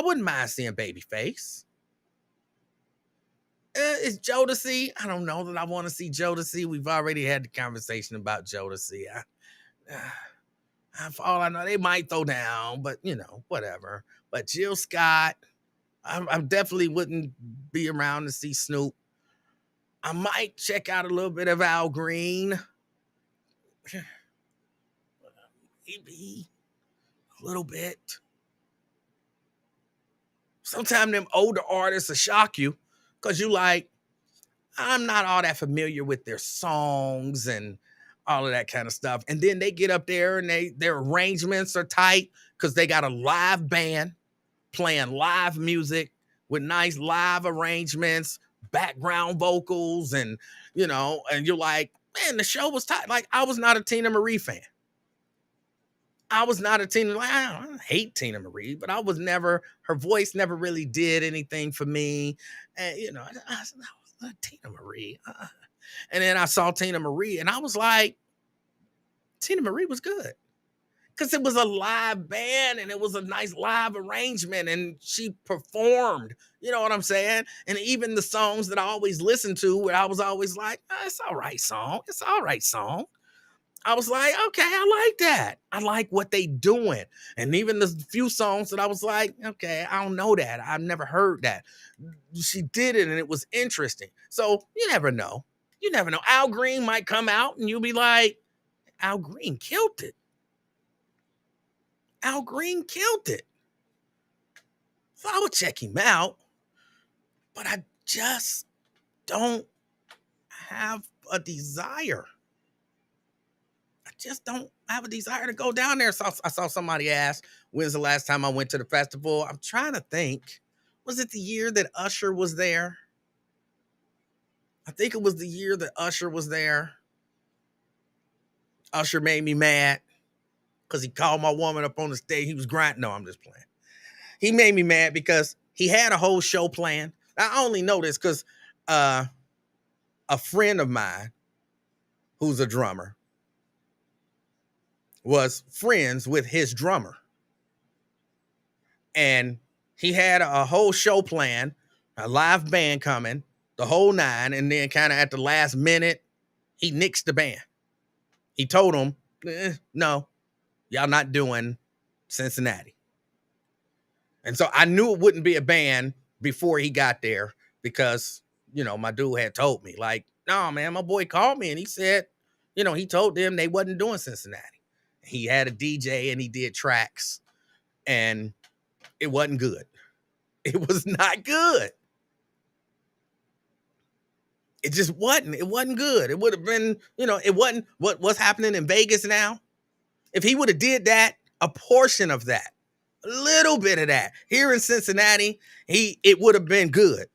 wouldn't mind seeing Babyface. Is Jodeci? I don't know that I want to see Jodeci. We've already had the conversation about Jodeci. For all I know, they might throw down, but whatever. But Jill Scott, I definitely wouldn't be around to see Snoop. I might check out a little bit of Al Green. Maybe a little bit. Sometimes them older artists will shock you because you like, I'm not all that familiar with their songs and all of that kind of stuff. And then they get up there and their arrangements are tight because they got a live band playing live music with nice live arrangements, background vocals, and and you're like, man, the show was tight. Like, I was not a Tina Marie fan. I was not a Tina. Like, I don't hate Tina Marie, but I was never. Her voice never really did anything for me. And I was Tina Marie. And then I saw Tina Marie, and I was like, Tina Marie was good because it was a live band and it was a nice live arrangement, and she performed. You know what I'm saying? And even the songs that I always listened to, where I was always like, it's all right song. It's all right song. I was like, okay, I like that. I like what they doing. And even the few songs that I was like, okay, I don't know that. I've never heard that. She did it and it was interesting. So you never know. You never know. Al Green might come out and you'll be like, Al Green killed it. Al Green killed it. So I would check him out. But I just don't have a desire. I just don't have a desire to go down there. So I saw somebody ask, when's the last time I went to the festival? I'm trying to think. Was it the year that Usher was there? I think it was the year that Usher was there. Usher made me mad because he called my woman up on the stage. He was grinding. No, I'm just playing. He made me mad because he had a whole show planned. I only know this because a friend of mine who's a drummer was friends with his drummer. And he had a whole show planned, a live band coming, the whole nine. And then kind of at the last minute, he nixed the band. He told them, no, y'all not doing Cincinnati. And so I knew it wouldn't be a band before he got there because, my dude had told me, like, no, man, my boy called me and he said, he told them they wasn't doing Cincinnati. He had a DJ and he did tracks and it wasn't good. It was not good. It just wasn't. It wasn't good. It would have been, it wasn't what's happening in Vegas now. If he would have did that, a portion of that, a little bit of that here in Cincinnati, it would have been good.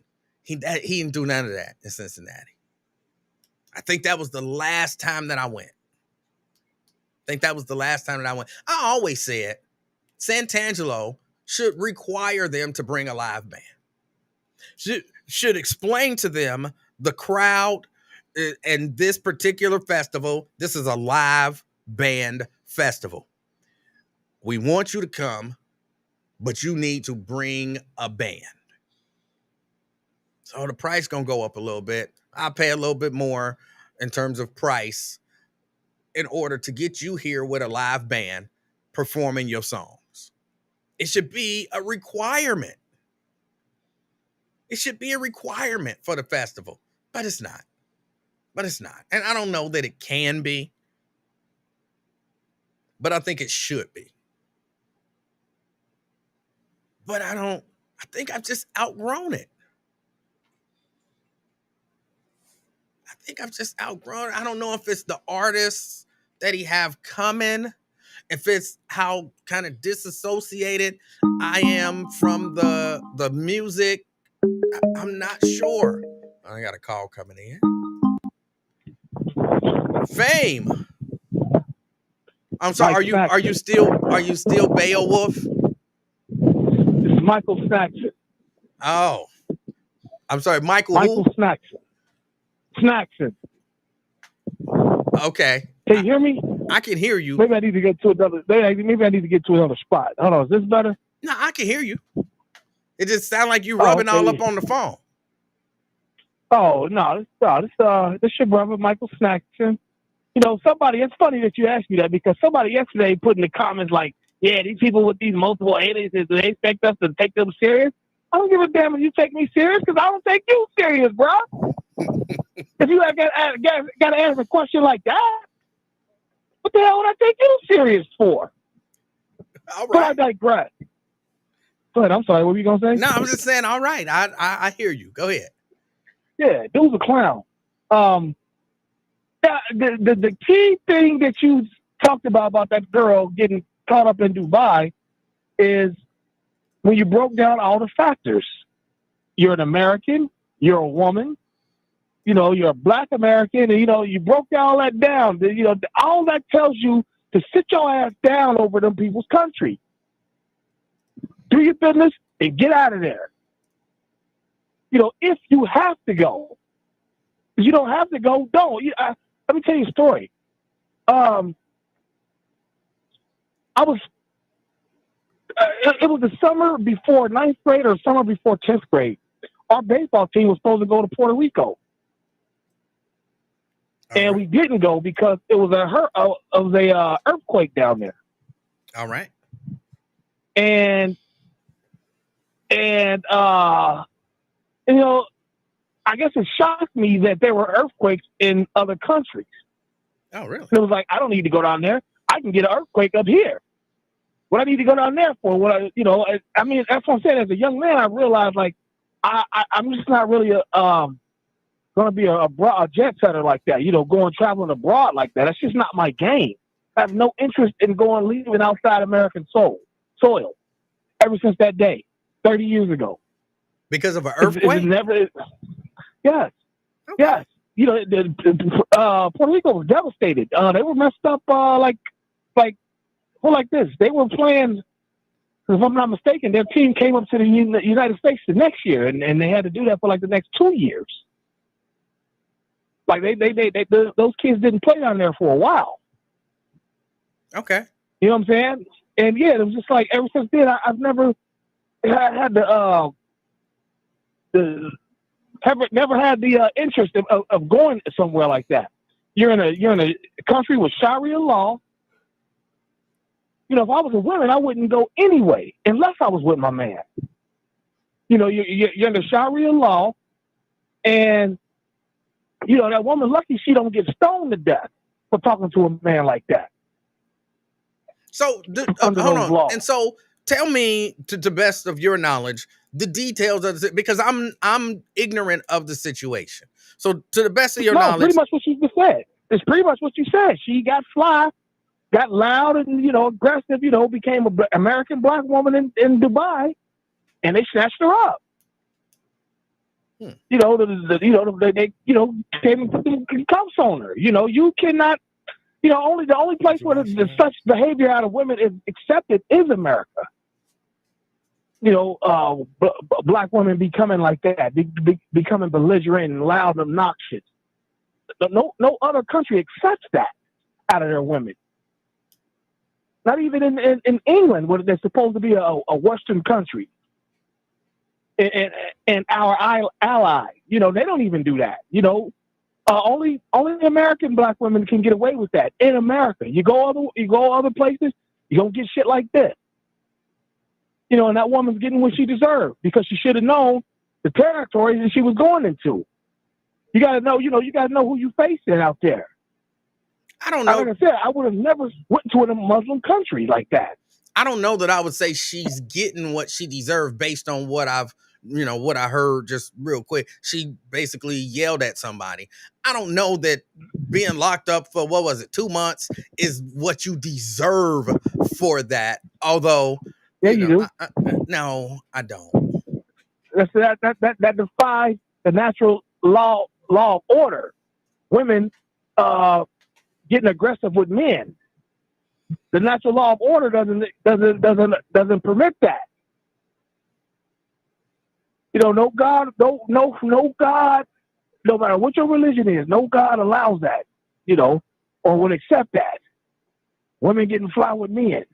He didn't do none of that in Cincinnati. I think that was the last time that I went. I always said Santangelo should require them to bring a live band. Should explain to them the crowd and this particular festival. This is a live band festival. We want you to come, but you need to bring a band. So the price gonna go up a little bit. I'll pay a little bit more in terms of price in order to get you here with a live band performing your songs. It should be a requirement. It should be a requirement for the festival, but it's not. And I don't know that it can be, but I think it should be. But I think I've just outgrown it. I don't know if it's the artists that he have coming, if it's how kind of disassociated I am from the music. I'm not sure. I got a call coming in. Fame. I'm sorry. Are you still Beowulf? This is Michael Snackson. Oh, I'm sorry, Michael who? Snackson. Okay. Can you hear me? I can hear you. Maybe I need to get to another spot. Hold on, is this better? No, I can hear you. It just sounds like you rubbing all up on the phone. Oh no, this your brother Michael Snackson. It's funny that you asked me that because somebody yesterday put in the comments like, yeah, these people with these multiple aliases, do they expect us to take them serious? I don't give a damn if you take me serious because I don't take you serious, bro. If you got to answer a question like that, what the hell would I take you serious for? All But I right. digress. Go ahead. I'm sorry. What were you gonna say? No, I'm just saying. All right. I hear you. Go ahead. Yeah, dude's a clown. The key thing that you talked about that girl getting caught up in Dubai is when you broke down all the factors. You're an American. You're a woman. You're a Black American, and you broke all that down. All that tells you to sit your ass down over them people's country. Do your business and get out of there. If you have to go. If you don't have to go, don't. Let me tell you a story. I was. It was the summer before ninth grade or summer before 10th grade. Our baseball team was supposed to go to Puerto Rico. And we didn't go because it was a earthquake down there. All right. And I guess it shocked me that there were earthquakes in other countries. Oh, really? And it was like, I don't need to go down there. I can get an earthquake up here. What I need to go down there for? I mean, that's what I'm saying. As a young man, I realized like I'm just not really going to be a jet setter like that. Traveling abroad like that. That's just not my game. I have no interest in leaving outside American soil. Ever since that day, 30 years ago. Because of an earthquake? Yes. Okay. Yes. Puerto Rico was devastated. They were messed up like this. They were playing, if I'm not mistaken, their team came up to the United States the next year, and they had to do that for like the next 2 years. Like those kids didn't play down there for a while. Okay. You know what I'm saying? And yeah, it was just like ever since then, I've never had never had the interest of going somewhere like that. You're in a country with Sharia law. If I was a woman, I wouldn't go anyway unless I was with my man. You're under Sharia law, and that woman lucky she don't get stoned to death for talking to a man like that. So hold on. Laws. And so tell me, to the best of your knowledge, the details of it, because I'm ignorant of the situation. So to the best of your knowledge, pretty much what she just said. It's pretty much what you said. She got fly, got loud, and aggressive. Became an American Black woman in Dubai, and they snatched her up. They came and put the cuffs on her. You cannot. Only the only place where such behavior out of women is accepted is America. Black women becoming like that, becoming belligerent and loud and obnoxious. No other country accepts that out of their women. Not even in England, where they're supposed to be a Western country. And our ally, they don't even do that. Only American Black women can get away with that in America. You go other places, you don't get shit like this. And that woman's getting what she deserved because she should have known the territories that she was going into. You got to know, you got to know who you facing out there. I don't know. Like I said, I would have never went to a Muslim country like that. I don't know that I would say she's getting what she deserved based on what what I heard just real quick. She basically yelled at somebody. I don't know that being locked up for, 2 months is what you deserve for that. Although, yeah, you do. No, I don't. That defies the natural law of order. Women getting aggressive with men. The natural law of order doesn't permit that. No God, no God, no matter what your religion is, no God allows that, or would accept that. Women getting fly with men.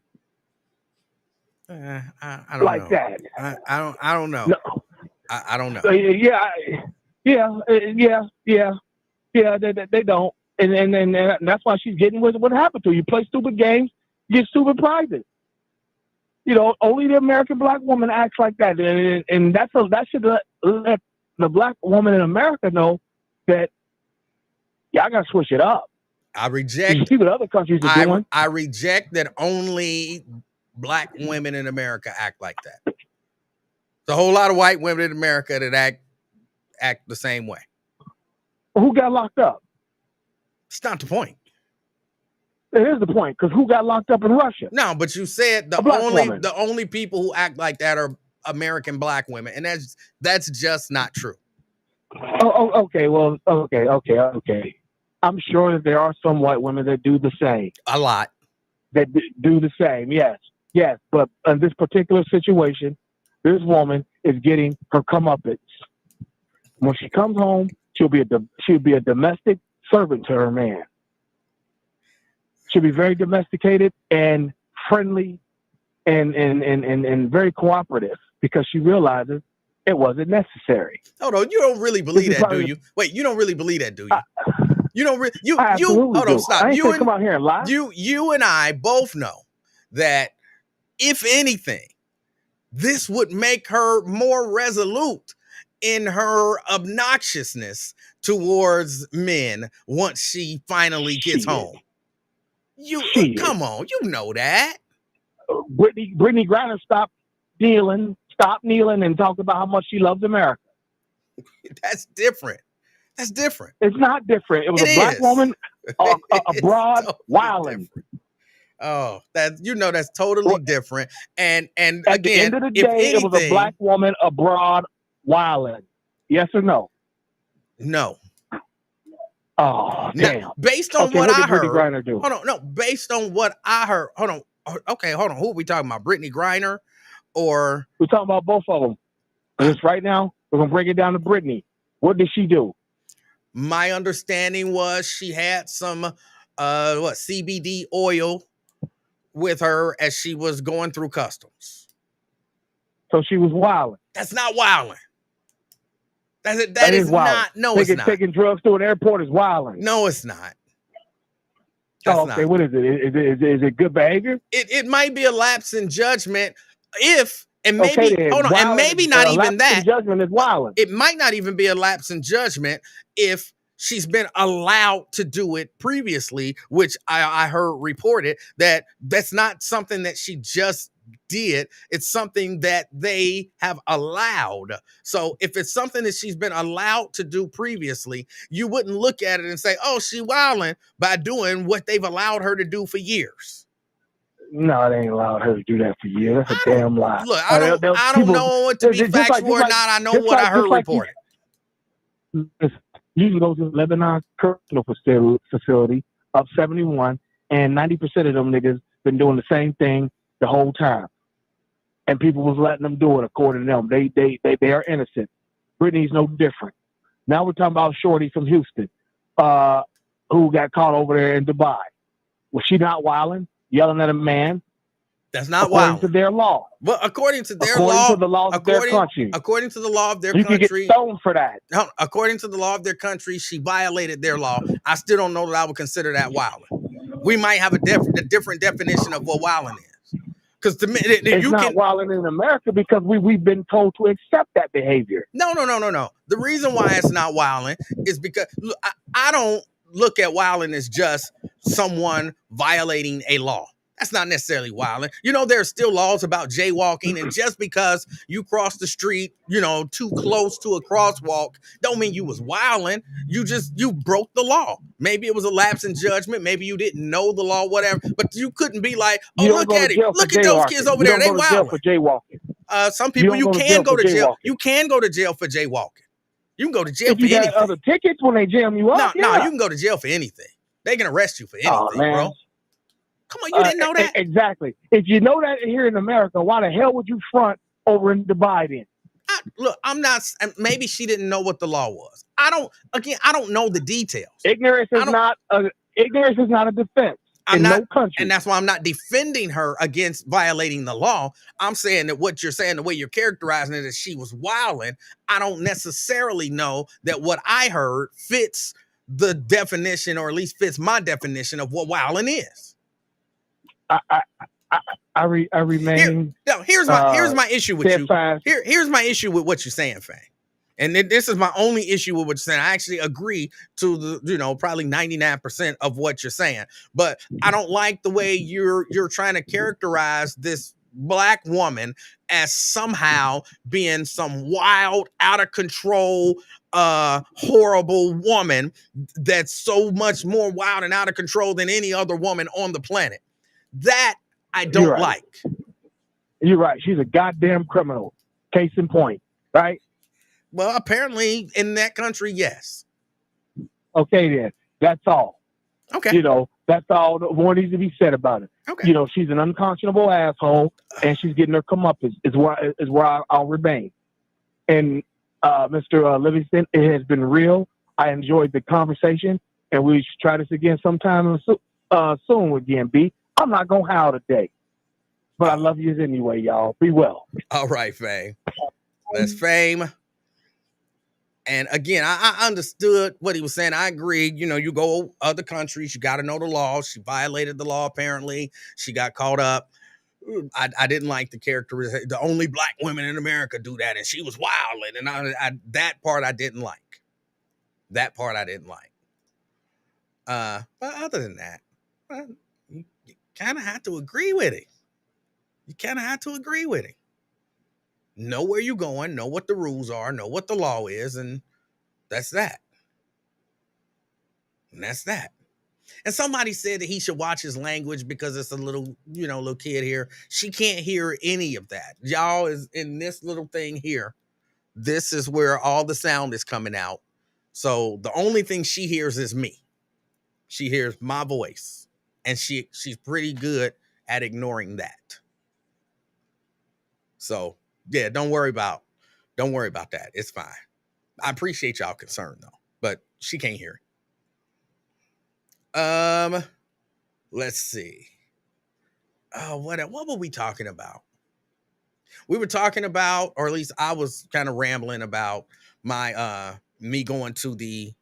I don't like know. That. I don't know. No. I don't know. They don't, and that's why she's getting what happened to you. You play stupid games, you get stupid prizes. Only the American black woman acts like that, and that should let the black woman in America know that I got to switch it up. I You reject. see what other countries are doing. I reject that only black women in America act like that. There's a whole lot of white women in America that act the same way. Who got locked up? It's not the point. It is the point, because who got locked up in Russia? No, but you said the only people who act like that are American black women, and that's just not true. Okay. Well, okay. I'm sure that there are some white women that do the same. A lot. That do the same, yes. But in this particular situation, this woman is getting her comeuppance. When she comes home, she'll be a domestic servant to her man. She'll be very domesticated and friendly and very cooperative, because she realizes it wasn't necessary. Hold on, you don't really believe that, do you? Wait, you don't really believe that, do you? You don't really. I hold on, stop. I ain't come out here and lie. You and I both know that if anything, this would make her more resolute in her obnoxiousness towards men once she finally gets home. Come on, you know that. Brittany Griner stopped kneeling and talked about how much she loves America. That's different. That's different. It's not different. It was a black woman abroad wilding. Oh, that's totally different. And at the end of the day, it was a black woman abroad wilding. Yes or no? No. Oh, damn. Now, based on what I heard. Hold on, no. Based on what I heard. Hold on. Okay, hold on. Who are we talking about? Brittany Griner, or we're talking about both of them? Because right now we're gonna break it down to Brittany. What did she do? My understanding was she had some CBD oil with her as she was going through customs. So she was wilding. That's not wilding. That is not. No, it's not. Taking drugs to an airport is wilding. No, it's not. Okay, what is it? Is it good behavior? It might be a lapse in judgment maybe not even that. Judgment is wilding. It might not even be a lapse in judgment if she's been allowed to do it previously, which I heard reported that's not something that she just did. It's something that they have allowed. So if it's something that she's been allowed to do previously, you wouldn't look at it and say, oh, she wilding by doing what they've allowed her to do for years. No, they ain't allowed her to do that for years. That's a damn lie. Look, I don't know what to be factual or not. I know what I heard reported. You can go to the Lebanon Correctional Facility up 71, and 90% of them niggas been doing the same thing the whole time. And people was letting them do it according to them. They are innocent. Brittany's no different. Now we're talking about Shorty from Houston, who got caught over there in Dubai. Was she not wilding, yelling at a man? That's not wild. According to their law. Well, according to their law, to the laws of their country. According to the law of their country. You can get stoned for that. No, according to the law of their country, she violated their law. I still don't know that I would consider that wilding. We might have a different definition of what wilding is. Because it's not wilding in America because we've been told to accept that behavior. No. The reason why it's not wilding is because I don't look at wilding as just someone violating a law. That's not necessarily wilding. There are still laws about jaywalking, and just because you cross the street, too close to a crosswalk, don't mean you was wilding. You broke the law. Maybe it was a lapse in judgment. Maybe you didn't know the law, whatever. But you couldn't be like, oh, look at it. Look at those kids over there. They wilding. For jaywalking. Some people you can go to jail. You can go to jail for jaywalking. You can go to jail for anything. You got other tickets when they jam you up. No, you can go to jail for anything. They can arrest you for anything, bro. Come on, you didn't know that? Exactly. If you know that here in America, why the hell would you front over in Dubai then? I'm not. Maybe she didn't know what the law was. I don't know the details. Ignorance is not a defense in no country, and that's why I'm not defending her against violating the law. I'm saying that what you're saying, the way you're characterizing it, is she was wilding. I don't necessarily know that what I heard fits the definition, or at least fits my definition of what wilding is. I remain Here's my issue with you. steadfast. Here's my issue with what you're saying, Fang. And this is my only issue with what you're saying. I actually agree to the, probably 99% of what you're saying. But I don't like the way you're trying to characterize this black woman as somehow being some wild, out of control, horrible woman that's so much more wild and out of control than any other woman on the planet. That I don't You're right. like. You're right. She's a goddamn criminal. Case in point, right? Well, apparently in that country, yes. Okay, then. That's all. Okay. That's all that more needs to be said about it. Okay. She's an unconscionable asshole, and she's getting her comeuppance is where I'll remain. And Mr. Livingston, it has been real. I enjoyed the conversation, and we should try this again sometime soon again, B. I'm not going to howl today, but I love you anyway, y'all. Be well. All right, Fame. That's Fame. And again, I understood what he was saying. I agreed. You go other countries, you got to know the law. She violated the law, apparently. She got caught up. I didn't like the characterization. The only black women in America do that, and she was wilding. And that part I didn't like. That part I didn't like. But other than that, you kind of have to agree with it. You kind of have to agree with it. Know where you're going, know what the rules are, know what the law is, and that's that. And that's that. And somebody said that he should watch his language because it's a little kid here. She can't hear any of that. Y'all is in this little thing here. This is where all the sound is coming out. So the only thing she hears is me. She hears my voice. And she's pretty good at ignoring that. So yeah, don't worry about that. It's fine. I appreciate y'all concern though, but she can't hear it. Let's see. What were we talking about? We were talking about, or at least I was kind of rambling about my me going to the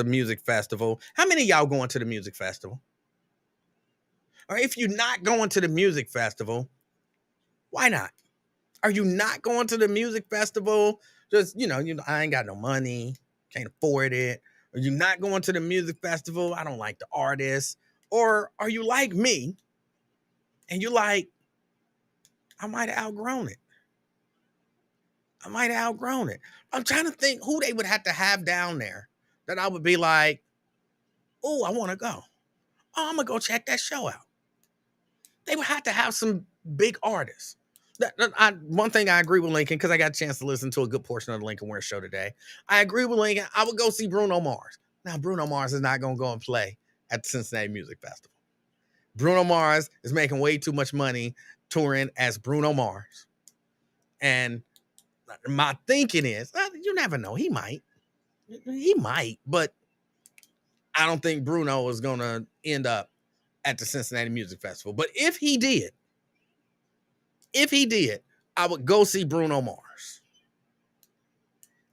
music festival. How many of y'all going to the music festival? Or if you're not going to the music festival, why not? Are you not going to the music festival? Just, I ain't got no money, can't afford it. Are you not going to the music festival? I don't like the artists. Or are you like me and you're like, I might have outgrown it. I'm trying to think who they would have to have down there that I would be like, oh, I want to go. Oh, I'm going to go check that show out. They would have to have some big artists. One thing I agree with Lincoln, because I got a chance to listen to a good portion of the Lincoln Ware show today. I agree with Lincoln. I would go see Bruno Mars. Now, Bruno Mars is not going to go and play at the Cincinnati Music Festival. Bruno Mars is making way too much money touring as Bruno Mars. And my thinking is, you never know. He might, but I don't think Bruno is going to end up at the Cincinnati Music Festival. But if he did, I would go see Bruno Mars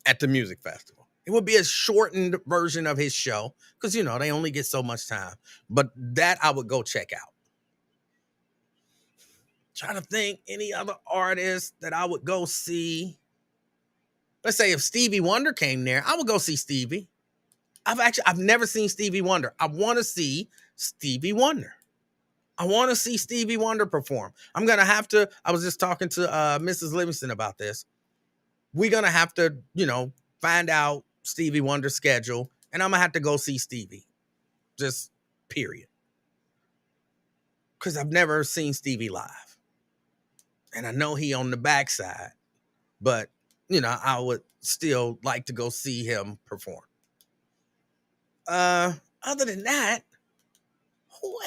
at the music festival. It would be a shortened version of his show because, they only get so much time. But that I would go check out. Trying to think any other artists that I would go see. Let's say if Stevie Wonder came there, I would go see Stevie. I've never seen Stevie Wonder. I want to see Stevie Wonder. I want to see Stevie Wonder perform. I'm going to have to, I was just talking to Mrs. Livingston about this. We're going to have to, find out Stevie Wonder's schedule, and I'm going to have to go see Stevie. Just period. Because I've never seen Stevie live. And I know he on the backside, but, I would still like to go see him perform. Other than that,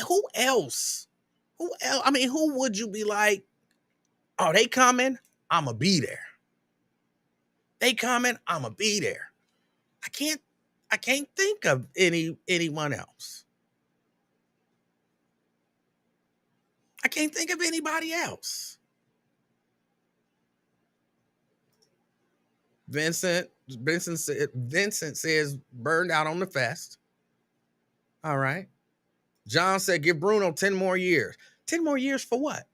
who else? I mean, who would you be like, oh, they coming? I'ma be there. They coming? I'ma be there. I can't think of anyone else. I can't think of anybody else. Vincent says burned out on the fest. All right. John said, give Bruno 10 more years. 10 more years for what?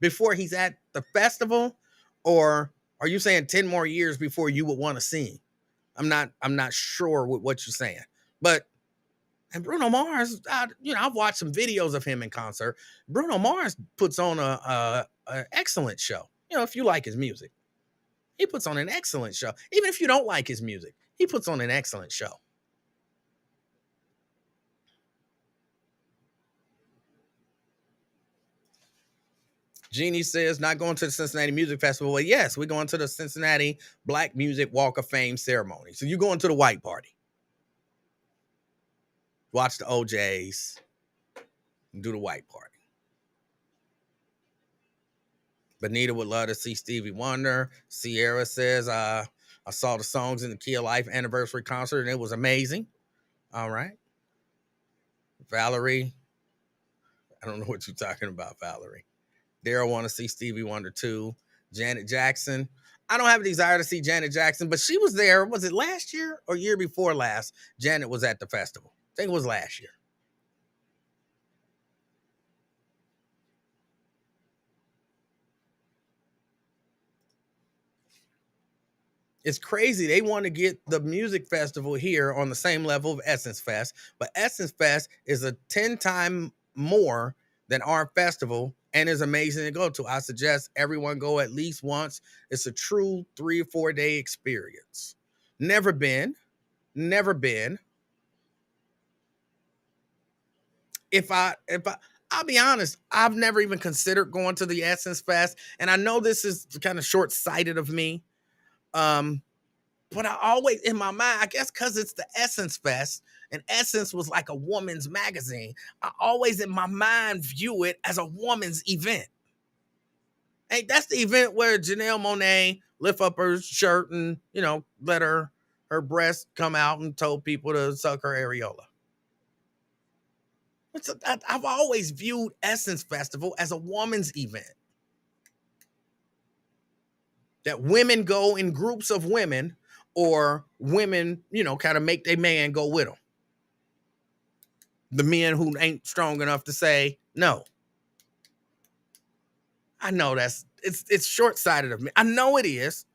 before he's at the festival, or are you saying 10 more years before you would want to see him? I'm not sure what you're saying, but and Bruno Mars, I've watched some videos of him in concert. Bruno Mars puts on a excellent show. If you like his music, he puts on an excellent show. Even if you don't like his music, he puts on an excellent show. Jeannie says, not going to the Cincinnati Music Festival. Well, yes, we're going to the Cincinnati Black Music Walk of Fame ceremony. So you're going to the white party. Watch the OJs. Do the white party. Benita would love to see Stevie Wonder. Sierra says, I saw the Songs in the Key of Life anniversary concert and it was amazing. All right. Valerie. I don't know what you're talking about, Valerie. Daryl want to see Stevie Wonder too. Janet Jackson. I don't have a desire to see Janet Jackson, but she was there. Was it last year or year before last? Janet was at the festival. I think it was last year. It's crazy. They want to get the music festival here on the same level of Essence Fest, but Essence Fest is a 10 times more than our festival and is amazing to go to. I suggest everyone go at least once. It's a true 3 or 4 day experience. Never been. I'll be honest, I've never even considered going to the Essence Fest, and I know this is kind of short-sighted of me. But I always, in my mind, I guess because it's the Essence Fest, and Essence was like a woman's magazine, I always in my mind view it as a woman's event. Hey, that's the event where Janelle Monáe lift up her shirt and, let her breast come out and told people to suck her areola. I've always viewed Essence Festival as a woman's event. That women go in groups of women, or women, kind of make their man go with them. The men who ain't strong enough to say no. I know it's short-sighted of me. I know it is.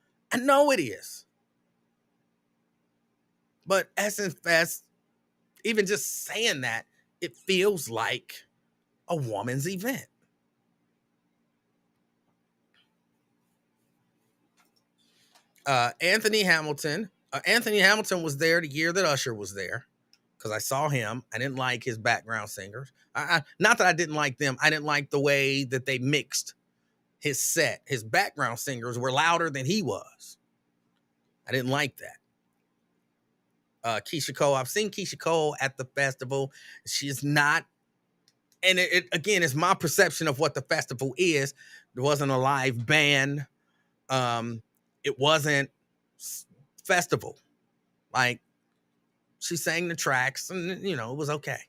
But Essence Fest, even just saying that, it feels like a woman's event. Anthony Hamilton was there the year that Usher was there, because I saw him. I didn't like his background singers. Not that I didn't like them. I didn't like the way that they mixed his set. His background singers were louder than he was. I didn't like that. Keisha Cole. I've seen Keisha Cole at the festival. She's not, and it again, it's my perception of what the festival is. There wasn't a live band. It wasn't festival. Like, she sang the tracks and, it was okay.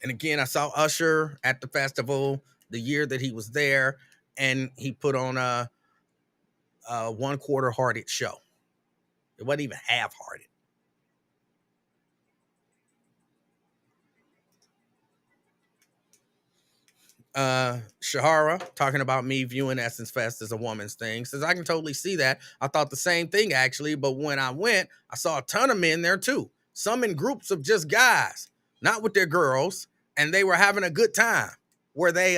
And again, I saw Usher at the festival the year that he was there, and he put on a 1/4 hearted show. It wasn't even half-hearted. Shahara talking about me viewing Essence Fest as a woman's thing, says I can totally see that. I thought the same thing actually, but when I went, I saw a ton of men there too. Some in groups of just guys, not with their girls, and they were having a good time. Were they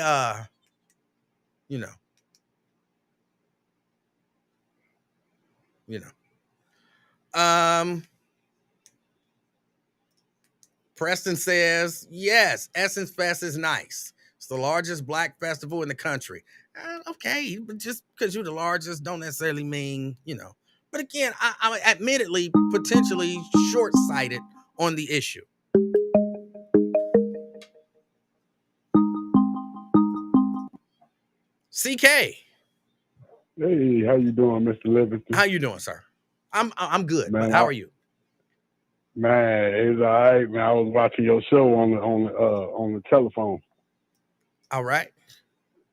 Preston says, yes, Essence Fest is nice. It's the largest black festival in the country. Okay, but just because you're the largest don't necessarily mean, But again, I'm admittedly potentially short-sighted on the issue. CK. Hey, how you doing, Mr. Livingston? How you doing, sir? I'm good. Man, how are you? Man, it's all right, man. I was watching your show on the telephone. All right.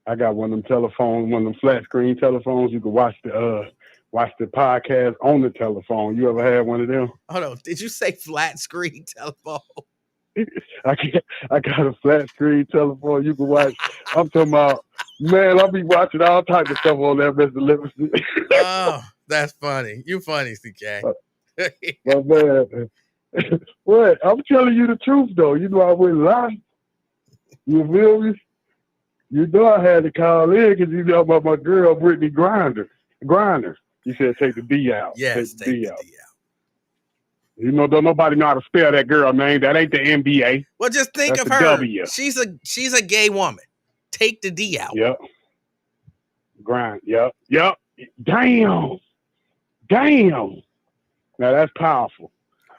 I got one of them telephones, one of them flat screen telephones. You can watch watch the podcast on the telephone. You ever had one of them? Hold on. Did you say flat screen telephone? I got a flat screen telephone you can watch. I'm talking about, man, I'll be watching all types of stuff on that, Mr. Livingston. Oh, that's funny. You funny, CK. But man, what? I'm telling you the truth though. You know I wouldn't lie. You feel me? You know I had to call in because you know about my girl Brittany Griner. You said take the D out. Yes, take the D out. You know, don't nobody know how to spell that girl name. That ain't the NBA. Well, just think That's of her. W. She's a gay woman. Take the D out. Yep. Grind. Yep. Damn. Now that's powerful.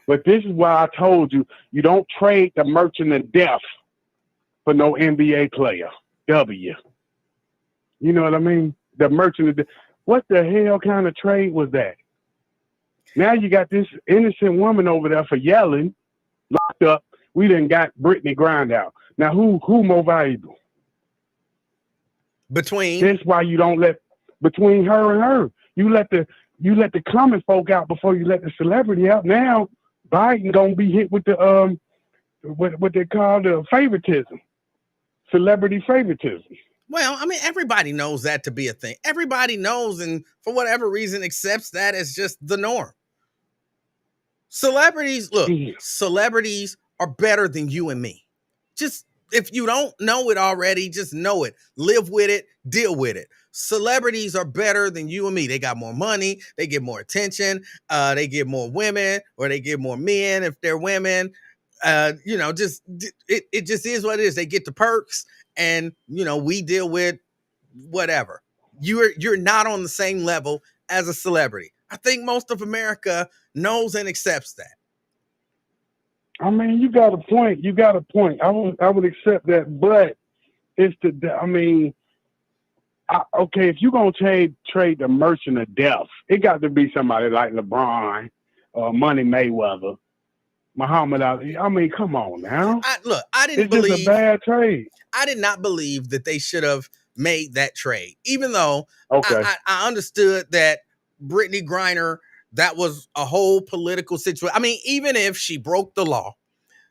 But this is why I told you, you don't trade the merchant of death for no NBA player. W. You know what I mean? The merchant of death. What the hell kind of trade was that? Now you got this innocent woman over there for yelling, locked up. We done got Brittany Grind out. Now who more valuable? Between That's why you don't let between her and her. You let the common folk out before you let the celebrity out. Now Biden gonna be hit with the what they call the favoritism, celebrity favoritism. Well, I mean, everybody knows that to be a thing. Everybody knows, and for whatever reason, accepts that as just the norm. Celebrities, look, celebrities are better than you and me. Just if you don't know it already, just know it. Live with it, deal with it. Celebrities are better than you and me. They got more money, they get more attention, they get more women, or they get more men if they're women. Just it just is what it is. They get the perks, and we deal with whatever. You're not on the same level as a celebrity. I think most of America knows and accepts that. I mean, you got a point. I would accept that, but it's okay, if you're gonna trade the merchant of death, it got to be somebody like LeBron or Money Mayweather, Muhammad Ali. I mean, come on now. It's just a bad trade. I did not believe that they should have made that trade, even though okay. I understood that Brittany Griner, that was a whole political situation. I mean, even if she broke the law,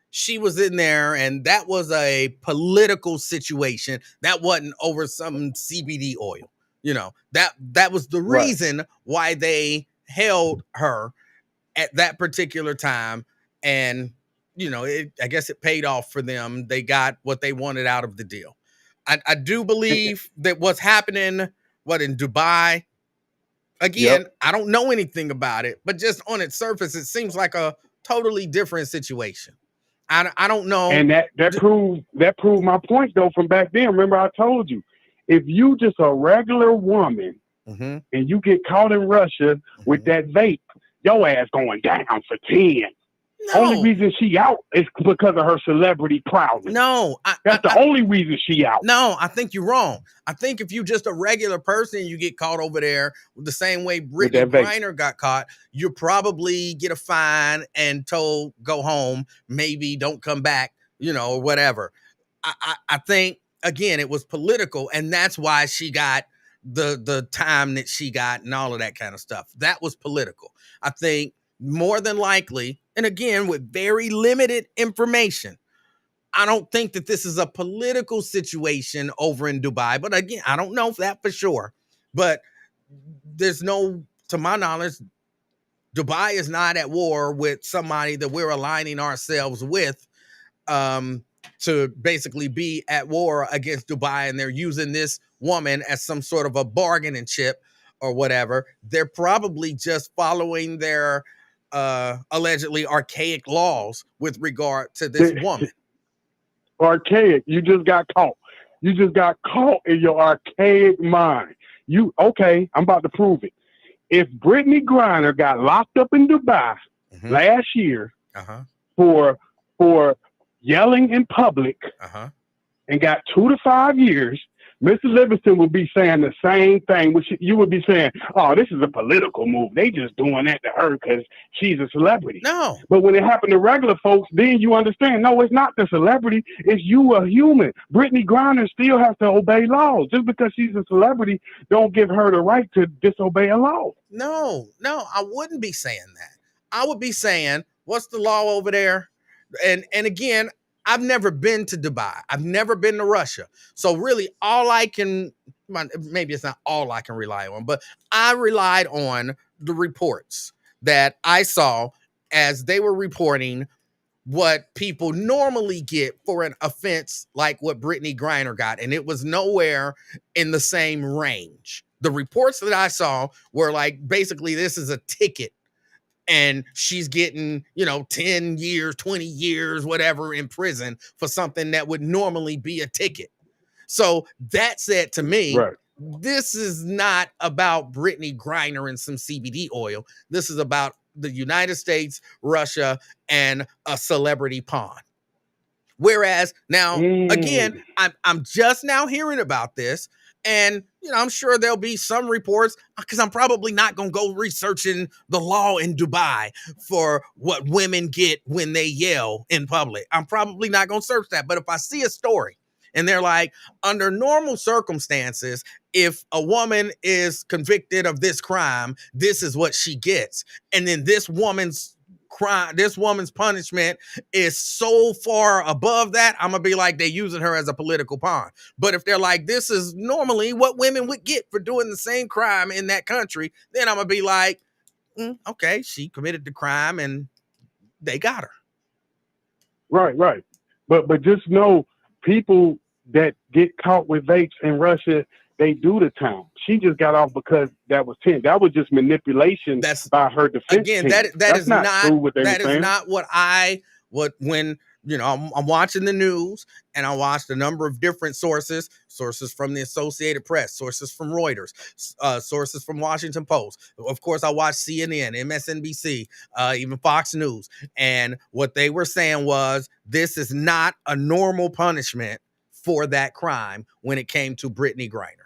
she was in there, and that was a political situation. That wasn't over some CBD oil. That was the reason why they held her at that particular time. And, I guess it paid off for them. They got what they wanted out of the deal. I do believe that what's happening, in Dubai, again, I don't know anything about it, but just on its surface, it seems like a totally different situation. I don't know. And that proved my point, though, from back then. Remember, I told you, if you just a regular woman and you get caught in Russia with that vape, your ass going down for 10. No. Only reason she out is because of her celebrity prowess. No. That's the only reason she out. No, I think you're wrong. I think if you're just a regular person and you get caught over there the same way Brittany Griner got caught, you probably get a fine and told go home, maybe don't come back, or whatever. I think, again, it was political, and that's why she got the time that she got and all of that kind of stuff. That was political. I think more than likely, and again, with very limited information, I don't think that this is a political situation over in Dubai. But again, I don't know that for sure. But to my knowledge, Dubai is not at war with somebody that we're aligning ourselves with to basically be at war against Dubai. And they're using this woman as some sort of a bargaining chip or whatever. They're probably just following their allegedly archaic laws with regard to this woman. Archaic. You just got caught. You just got caught in your archaic mind. I'm about to prove it. If Brittany Griner got locked up in Dubai last year for yelling in public and got 2 to 5 years, Mr. Livingston would be saying the same thing, which you would be saying, "Oh, this is a political move. They just doing that to her because she's a celebrity." No, But when it happened to regular folks, then you understand. No, it's not the celebrity. It's you, a human. Brittany Griner still has to obey laws. Just because she's a celebrity, don't give her the right to disobey a law. no, no, I wouldn't be saying that. I would be saying, what's the law over there? And again, I've never been to Dubai. I've never been to Russia. So really all I can, maybe it's not all I can rely on, but I relied on the reports that I saw as they were reporting what people normally get for an offense like what Brittany Griner got, and it was nowhere in the same range. The reports that I saw were like, basically, this is a ticket, and she's getting, 10 years, 20 years, whatever, in prison for something that would normally be a ticket. So that said to me, Right. this is not about Brittany Griner and some CBD oil. This is about the United States, Russia, and a celebrity pawn. Whereas now, again, I'm just now hearing about this, and I'm sure there'll be some reports because I'm probably not gonna go researching the law in Dubai for what women get when they yell in public. I'm probably not gonna search that. But if I see a story and they're like, under normal circumstances, if a woman is convicted of this crime, this is what she gets, and then this woman's punishment is so far above that, I'm gonna be like, they're using her as a political pawn. But if they're like, this is normally what women would get for doing the same crime in that country, then I'm gonna be like, okay, she committed the crime and they got her. Right. But just know, people that get caught with vapes in Russia, they do the time. She just got off because that was 10. That was just manipulation by her defense Again, team. that That's is not true what they that were is saying. not what when I'm watching the news, and I watched a number of different sources from the Associated Press, sources from Reuters, sources from Washington Post. Of course, I watched CNN, MSNBC, even Fox News. And what they were saying was, this is not a normal punishment for that crime when it came to Brittany Griner.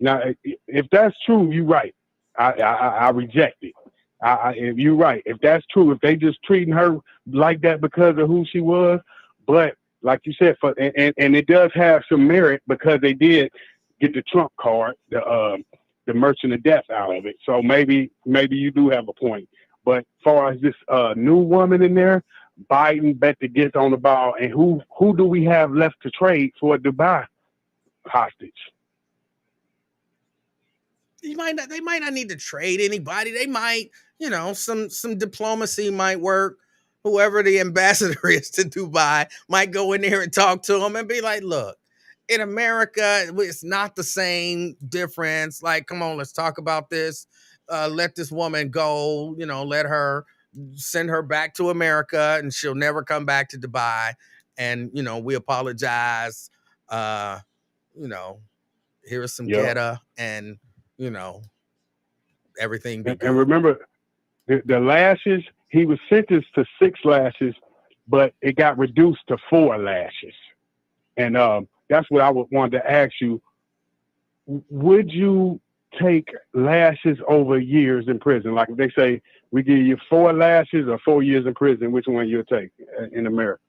Now, if that's true, you're right. I reject it. If you're right, if that's true, if they just treating her like that because of who she was, but like you said, and it does have some merit because they did get the Trump card, the merchant of death out of it. So maybe you do have a point. But as far as this new woman in there, Biden bet to get on the ball. And who do we have left to trade for a Dubai hostage? They might not need to trade anybody. They might, some diplomacy might work. Whoever the ambassador is to Dubai might go in there and talk to them and be like, look, in America, it's not the same difference. Like, come on, let's talk about this. Let this woman go, send her back to America, and she'll never come back to Dubai. And, we apologize. Here's some geta, and everything be good. And remember, the lashes, he was sentenced to 6 lashes, but it got reduced to 4 lashes. And that's what I wanted to ask you. Would you take lashes over years in prison? Like if they say, we give you 4 lashes or 4 years in prison, which one you'll take in America?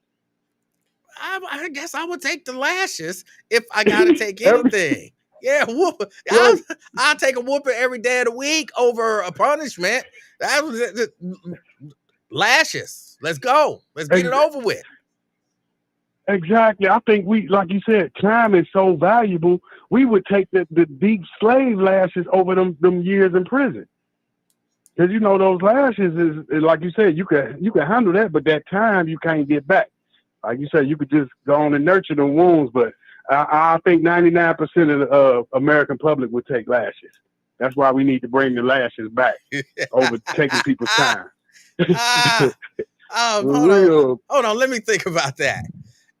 I guess I would take the lashes if I got to take anything. Yeah, whoop. I'll take a whooping every day of the week over a punishment. That was lashes. Let's go. Let's get it over with. Exactly. I think like you said, time is so valuable. We would take the deep slave lashes over them years in prison. Because those lashes is like you said, you can handle that, but that time you can't get back. Like you said, you could just go on and nurture the wounds, but I think 99% of the American public would take lashes. That's why we need to bring the lashes back over taking people's time. Hold on. Let me think about that.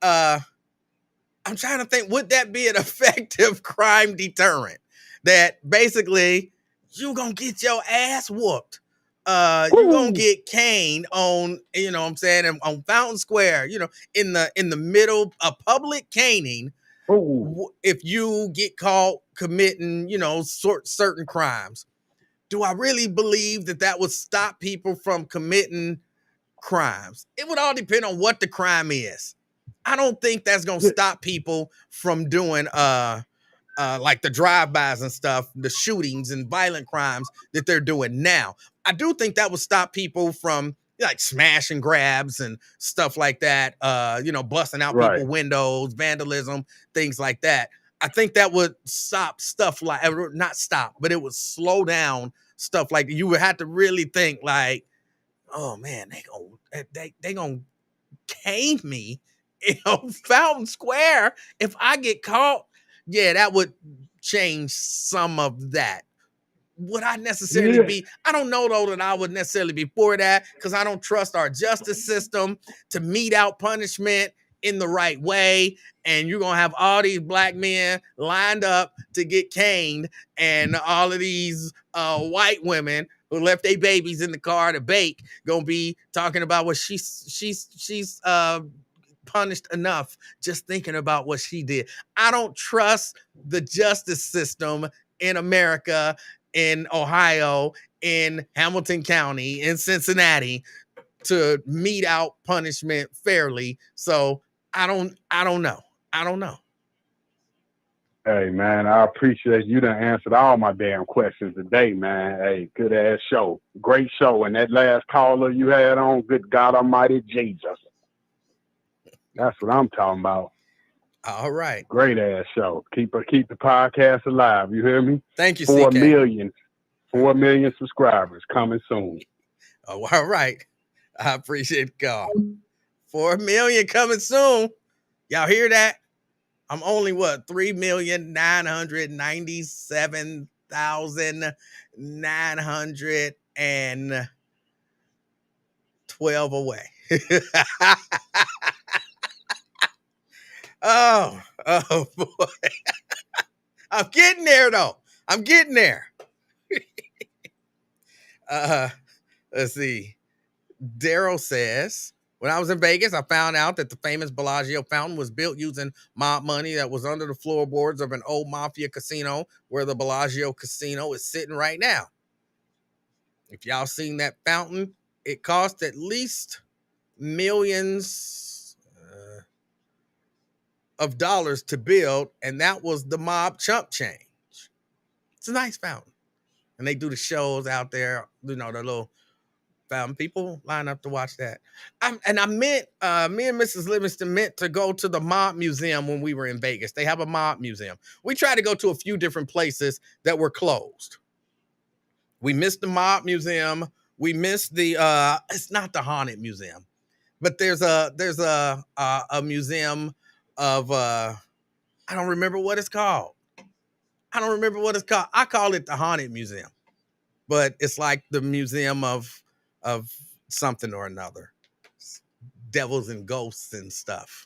I'm trying to think, would that be an effective crime deterrent? That basically you gonna get your ass whooped. You're gonna get caned on, what I'm saying, on Fountain Square, in the middle of public caning. Ooh. if you get caught committing, certain crimes. Do I really believe that that would stop people from committing crimes? It would all depend on what the crime is. I don't think that's gonna stop people from doing like the drive-bys and stuff, the shootings and violent crimes that they're doing now. I do think that would stop people from like smash and grabs and stuff like that, busting out Right. people windows, vandalism, things like that. I think that would stop stuff like, not stop, but it would slow down stuff like that. You would have to really think like, oh man, they gonna cane me in Fountain Square if I get caught. Yeah, that would change some of that. Would I necessarily Yeah. be? I don't know though that I would necessarily be for that because I don't trust our justice system to mete out punishment in the right way. And you're gonna have all these black men lined up to get caned, and all of these white women who left their babies in the car to bake gonna be talking about what she's punished enough just thinking about what she did. I don't trust the justice system in America, in Ohio, in Hamilton County, in Cincinnati to mete out punishment fairly. So I don't know. I don't know. Hey, man, I appreciate you done answered all my damn questions today, man. Hey, good ass show. Great show. And that last caller you had on, good God Almighty Jesus. That's what I'm talking about. All right. Great ass show. Keep the podcast alive. You hear me? Thank you, 4 CK. million. 4 million subscribers coming soon. Oh, all right. I appreciate the call. 4 million coming soon. Y'all hear that? I'm only 3,997,912 away. oh boy. I'm getting there though. I'm getting there. Let's see. Daryl says, when I was in Vegas, I found out that the famous Bellagio fountain was built using mob money that was under the floorboards of an old mafia casino where the Bellagio casino is sitting right now. If y'all seen that fountain, it cost at least millions of dollars to build, and that was the mob chump change. It's a nice fountain. And they do the shows out there, the little fountain. People line up to watch that. Me and Mrs. Livingston meant to go to the mob museum when we were in Vegas. They have a mob museum. We tried to go to a few different places that were closed. We missed the mob museum. We missed the it's not the haunted museum, but there's a museum of I don't remember what it's called. I call it the haunted museum, but it's like the museum of something or another, devils and ghosts and stuff.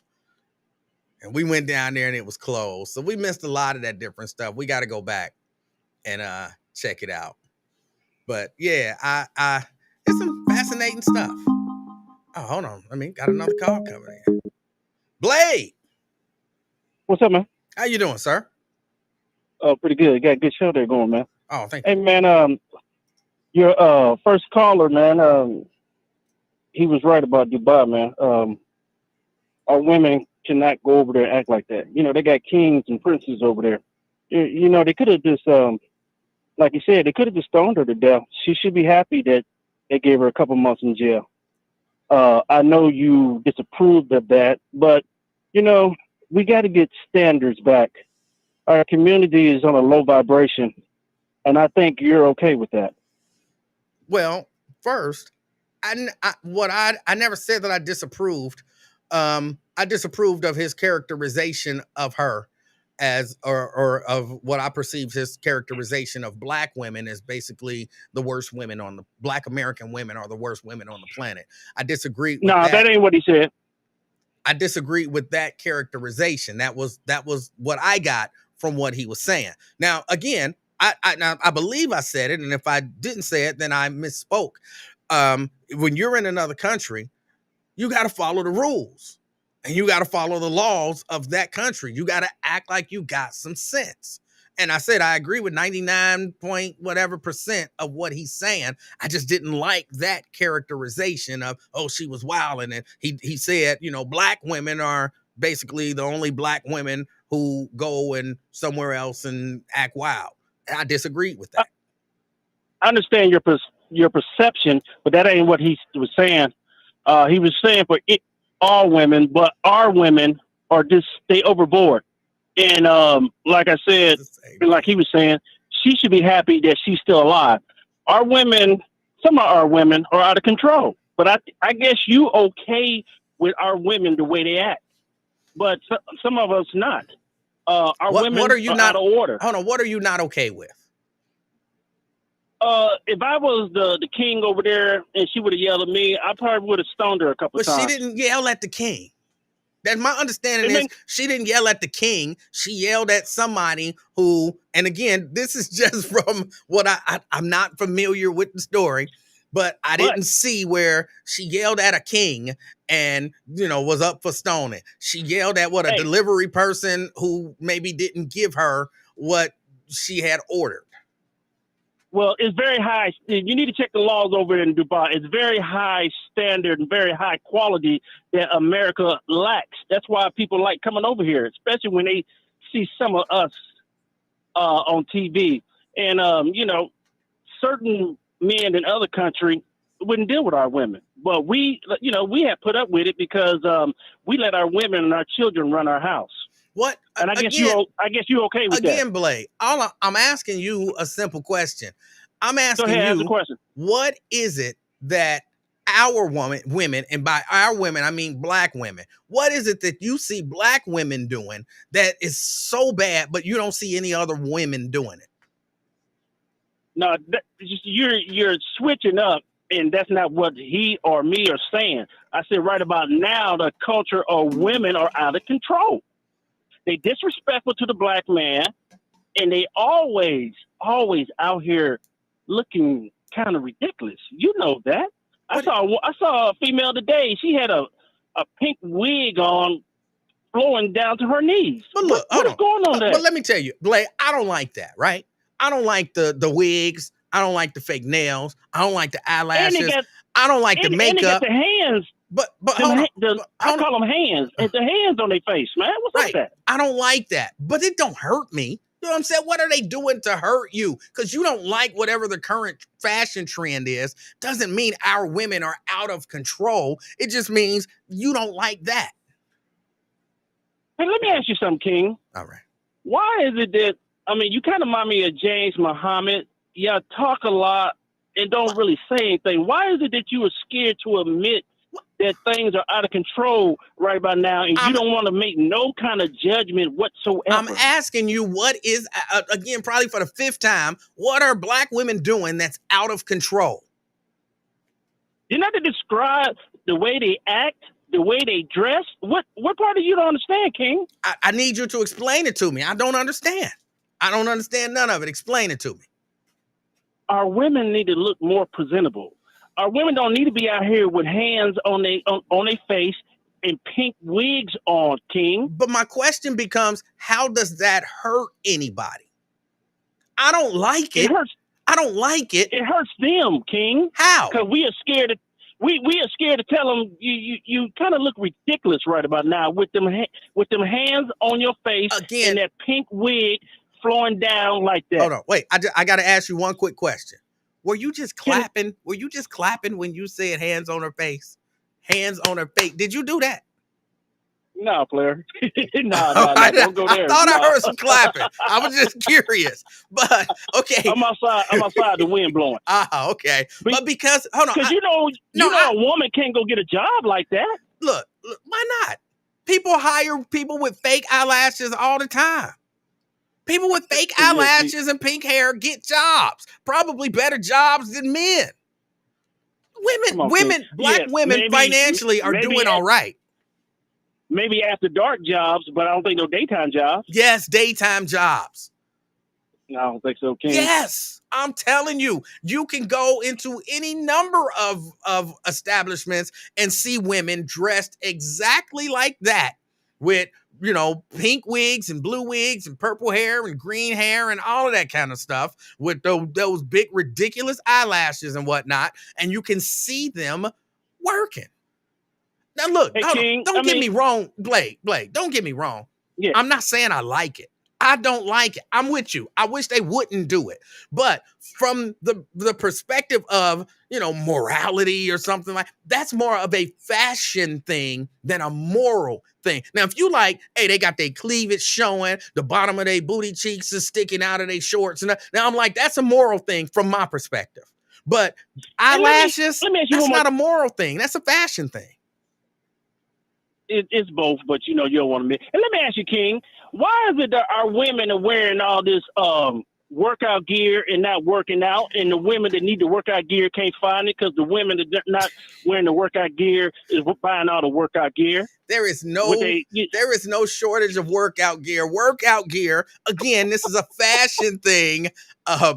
And we went down there and it was closed, so we missed a lot of that different stuff. We got to go back and check it out. But yeah, I it's some fascinating stuff. Oh, hold on. Got another call coming in. Blade, What's up, man? how you doing, sir? Oh, pretty good. Got a good show there going, man. Oh, thank you. Hey, man, your first caller, man, he was right about Dubai, man. Our women cannot go over there and act like that. They got kings and princes over there. They could have just, like you said, they could have just stoned her to death. She should be happy that they gave her a couple months in jail. I know you disapproved of that, but, we got to get standards back. Our community is on a low vibration, and I think you're okay with that. Well, first, I never said that I disapproved. I disapproved of his characterization of her as, or of what I perceived his characterization of black women as basically the worst women on the black American women are the worst women on the planet. I disagree. No, that ain't what he said. I disagreed with that characterization. That was what I got from what he was saying. Now, again, I believe I said it, and if I didn't say it, then I misspoke. When you're in another country, you got to follow the rules. and you got to follow the laws of that country. You got to act like you got some sense. And I said I agree with 99 point whatever percent of what he's saying. I just didn't like that characterization of, oh, she was wilding. And he said, black women are basically the only black women who go and somewhere else and act wild. I disagreed with that. I understand your perception, but that ain't what he was saying. He was saying for all women, but our women are just they overboard. And like I said, like he was saying, she should be happy that she's still alive. Our women, some of our women are out of control. But I guess you okay with our women the way they act, but some of us not. Our women what are you not out of order. Hold on, what are you not okay with? If I was the king over there and she would have yelled at me, I probably would have stoned her a couple But times. she didn't yell at the king. That's my understanding is she didn't yell at the king. She yelled at somebody who, and again, this is just from what I'm not familiar with the story, but I didn't see where she yelled at a king and, was up for stoning. She yelled at a delivery person who maybe didn't give her what she had ordered. Well, it's very high. You need to check the laws over in Dubai. It's very high standard and very high quality that America lacks. That's why people like coming over here, especially when they see some of us on TV. And, certain men in other countries wouldn't deal with our women. But we have put up with it because we let our women and our children run our house. What? And I guess you okay with that. Again, Blake, I'm asking you a simple question. I'm asking ask the question. What is it that our women, and by our women, I mean black women, what is it that you see black women doing that is so bad, but you don't see any other women doing it? No, you're switching up, and that's not what he or me are saying. I said right about now, the culture of women are out of control. They disrespectful to the black man, and they always out here looking kind of ridiculous. You know that. I saw a female today. She had a pink wig on, flowing down to her knees. But look, what is going on there? But let me tell you, Blake, I don't like that. Right? I don't like the wigs. I don't like the fake nails. I don't like the eyelashes. I don't like the makeup. And the hands. But I call them hands. It's the hands on their face, man. What's up with that? I don't like that, but it don't hurt me. You know what I'm saying? What are they doing to hurt you? Because you don't like whatever the current fashion trend is. Doesn't mean our women are out of control. It just means you don't like that. Hey, let me ask you something, King. All right. Why is it that, you kind of remind me of James Muhammad. Yeah, talk a lot and don't really say anything. Why is it that you are scared to admit that things are out of control right about now, and you don't want to make no kind of judgment whatsoever? I'm asking you, what is, again, probably for the fifth time, what are black women doing that's out of control? You're not to describe the way they act, the way they dress. What part of you don't understand, King? I need you to explain it to me. I don't understand. I don't understand none of it. Explain it to me. Our women need to look more presentable. Our women don't need to be out here with hands on their face and pink wigs on, King. But my question becomes, how does that hurt anybody? I don't like it. It hurts. I don't like it. It hurts them, King. How? Because we are scared to. We are scared to tell them you kind of look ridiculous right about now with them hands on your face again, and that pink wig flowing down like that. Hold on, wait. I got to ask you one quick question. Were you just clapping? Were you just clapping when you said hands on her face? Hands on her face. Did you do that? No, player. No, don't go there. I thought I heard some clapping. I was just curious. But okay. I'm outside the wind blowing. Okay. But because hold on. Because a woman can't go get a job like that. Look, why not? People hire people with fake eyelashes all the time. People with fake eyelashes and pink hair get jobs, probably better jobs than men. Black women financially are doing all right. Maybe after dark jobs, but I don't think no daytime jobs. Yes, daytime jobs. I don't think so, King. Yes, I'm telling you, you can go into any number of establishments and see women dressed exactly like that with, pink wigs and blue wigs and purple hair and green hair and all of that kind of stuff with those big ridiculous eyelashes and whatnot, and you can see them working. Now look, Hey, hold on. King. Don't get me wrong, Blake. Don't get me wrong. Yeah. I'm not saying I like it. I don't like it. I'm with you. I wish they wouldn't do it. But from the perspective of, morality or something like, that's more of a fashion thing than a moral thing. Now, if you like, hey, they got their cleavage showing, the bottom of their booty cheeks is sticking out of their shorts. And now I'm like, that's a moral thing from my perspective. But eyelashes, let me ask you that's one more. not a moral thing. That's a fashion thing. It's both, but you don't want to admit. And let me ask you, King, why is it that our women are wearing all this workout gear and not working out, and the women that need the workout gear can't find it because the women that are not wearing the workout gear is buying all the workout gear? There is no shortage of workout gear. Workout gear, again, this is a fashion thing,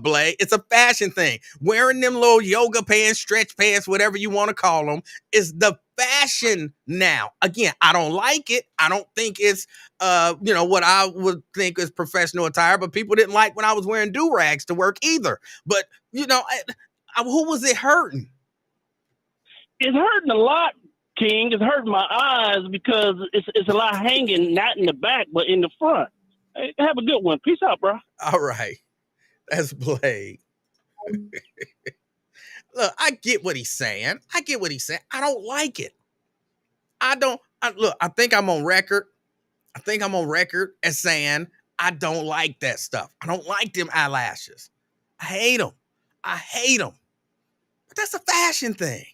Blake. It's a fashion thing. Wearing them little yoga pants, stretch pants, whatever you want to call them, is the fashion now. Again, I don't like it. I don't think it's what I would think is professional attire, but people didn't like when I was wearing do-rags to work either. But who was it hurting? It's hurting a lot, King. It's hurting my eyes because it's a lot hanging, not in the back, but in the front. Hey, have a good one. Peace out, bro. All right. That's Blake. Look, I get what he's saying. I don't like it. I think I'm on record. As saying I don't like that stuff. I don't like them eyelashes. I hate them. But that's a fashion thing.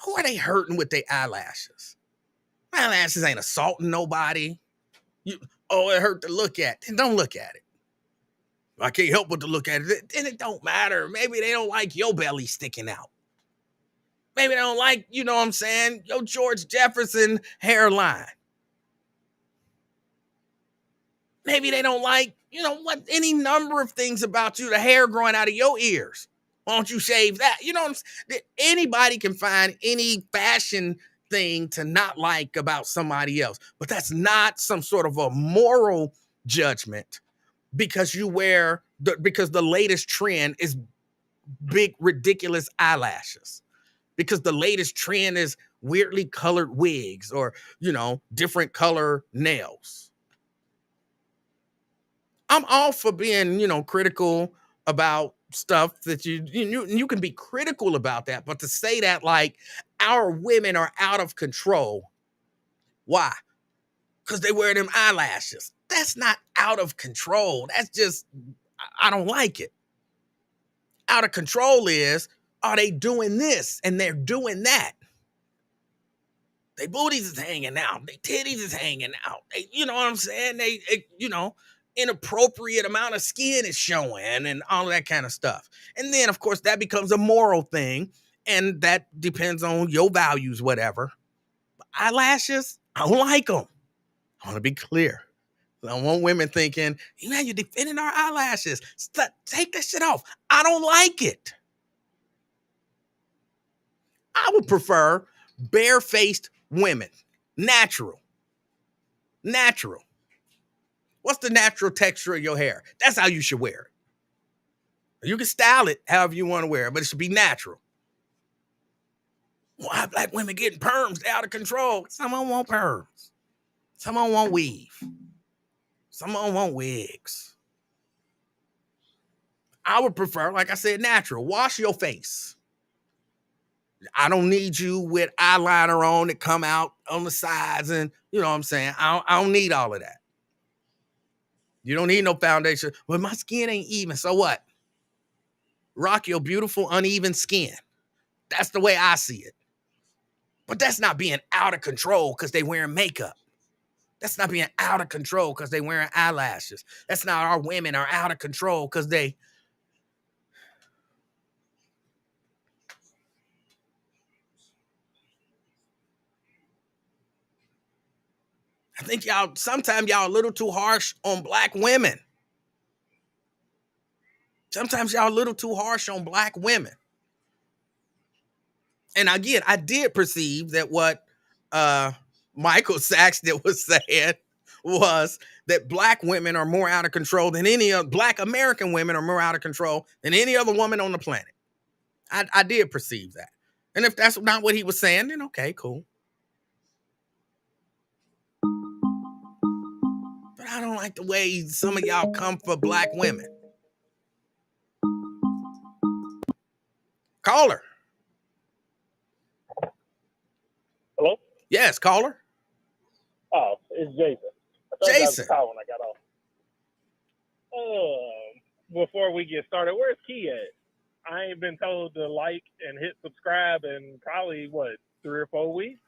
Who are they hurting with their eyelashes? Eyelashes ain't assaulting nobody. It hurt to look at. Then don't look at it. I can't help but to look at it. Then it don't matter. Maybe they don't like your belly sticking out. Maybe they don't like, your George Jefferson hairline. Maybe they don't like, any number of things about you, the hair growing out of your ears. Why don't you shave that? Anybody can find any fashion thing to not like about somebody else, but that's not some sort of a moral judgment because because the latest trend is big, ridiculous eyelashes, because the latest trend is weirdly colored wigs or, different color nails. I'm all for being, critical about stuff that you can be critical about that, but to say that like our women are out of control. Why? Because they wear them eyelashes. That's not out of control. That's just, I don't like it. Out of control are they doing this and they're doing that? They booties is hanging out. They titties is hanging out. They, you know what I'm saying? They inappropriate amount of skin is showing and all of that kind of stuff. And then, of course, that becomes a moral thing. And that depends on your values, whatever. But eyelashes, I don't like them. I want to be clear. I don't want women thinking, man, you're defending our eyelashes. Take that shit off. I don't like it. I would prefer bare-faced women. Natural. What's the natural texture of your hair? That's how you should wear it. You can style it however you want to wear it, but it should be natural. Why black women getting perms? They're out of control. Some of them want perms. Some of them want weave. Some of them want wigs. I would prefer, like I said, natural. Wash your face. I don't need you with eyeliner on that come out on the sides and, you know what I'm saying? I don't need all of that. You don't need no foundation. Well, my skin ain't even. So what? Rock your beautiful, uneven skin. That's the way I see it. But that's not being out of control because they wearing makeup. That's not being out of control because they wearing eyelashes. That's not our women are out of control because they. I think sometimes y'all a little too harsh on black women. Sometimes y'all a little too harsh on black women. And again, I did perceive that what Michael Saxton was saying was that black women are more out of control than any other, black American women are more out of control than any other woman on the planet. I did perceive that. And if that's not what he was saying, then okay, cool. But I don't like the way some of y'all come for black women. Caller. Hello? Yes, caller. Oh, it's Jason. I thought Jason. that was when I got off. Before we get started, where's Key at? I ain't been told to like and hit subscribe in probably, 3 or 4 weeks?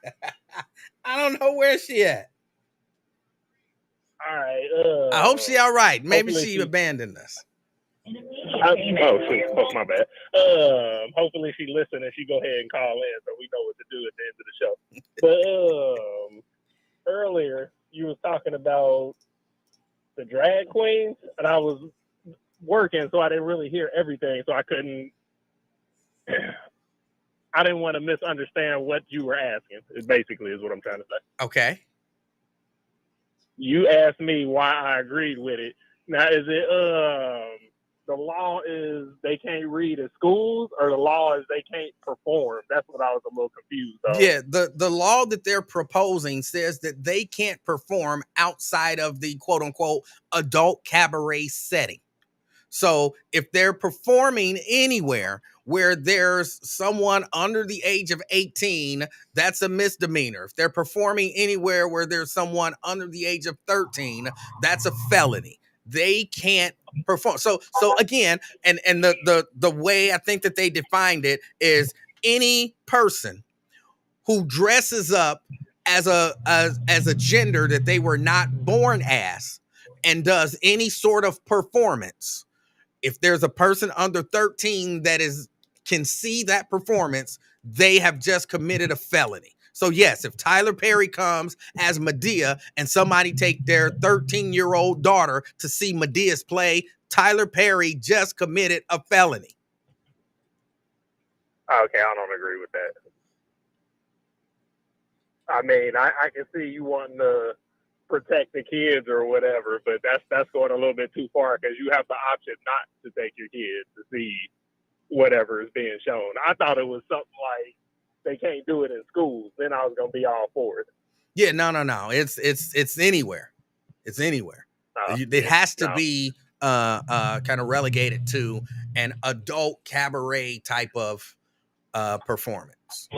I don't know where she at. All right. I hope she all right. Maybe hopefully she abandoned us. Oh, my bad. Hopefully she listened and she go ahead and call in so we know what to do at the end of the show. But earlier you was talking about the drag queens, and I was working, so I didn't really hear everything, so I couldn't. I didn't want to misunderstand what you were asking. It basically is what I'm trying to say. Okay. You asked me why I agreed with it. Now, is it the law is they can't read at schools, or the law is they can't perform? That's what I was a little confused on. Yeah, the law that they're proposing says that they can't perform outside of the quote unquote adult cabaret setting. So if they're performing anywhere where there's someone under the age of 18, that's a misdemeanor. If they're performing anywhere where there's someone under the age of 13, that's a felony. They can't perform. So again, and the way I think that they defined it is any person who dresses up as a gender that they were not born as and does any sort of performance. If there's a person under 13 that can see that performance, they have just committed a felony. So yes, if Tyler Perry comes as Medea and somebody take their 13-year-old daughter to see Medea's play, Tyler Perry just committed a felony. Okay, I don't agree with that. I mean, I can see you wanting to protect the kids or whatever, but that's going a little bit too far, because you have the option not to take your kids to see whatever is being shown. I thought it was something like they can't do it in schools. Then I was gonna be all for it. Yeah, no. It's anywhere. It's anywhere. It has to be kind of relegated to an adult cabaret type of performance.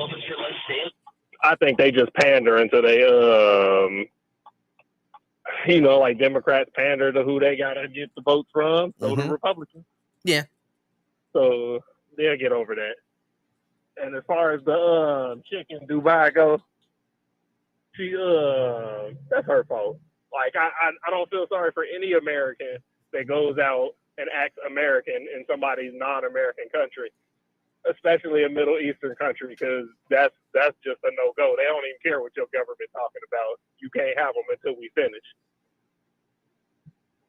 I think they just pander until they like Democrats pander to who they gotta get the votes from, so the Republicans. Yeah. So they'll get over that. And as far as the chick in Dubai goes, she that's her fault. Like I don't feel sorry for any American that goes out and acts American in somebody's non-American country, especially a Middle Eastern country, because that's just a no-go. They don't even care what your government talking about. You can't have them until we finish.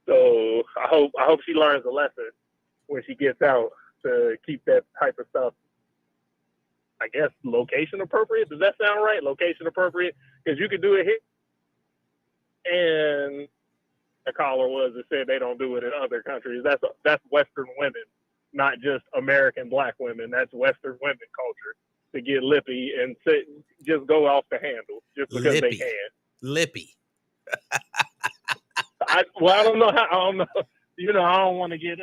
So I hope she learns a lesson when she gets out to keep that type of stuff, I guess, location appropriate. Does that sound right? Location appropriate? Because you could do it here. And the caller that said they don't do it in other countries. That's Western women, not just American black women. That's Western women culture to get lippy and just go off the handle just because they can. Lippy. I don't know how. I don't know. I don't want to get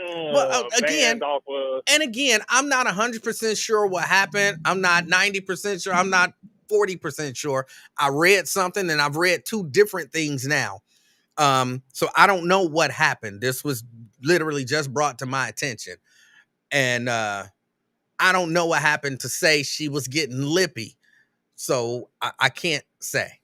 again, off of. And again, I'm not 100% sure what happened. I'm not 90% sure. I'm not 40% sure. I read something, and I've read two different things now. So I don't know what happened. This was literally just brought to my attention. And I don't know what happened to say she was getting lippy. So I can't say.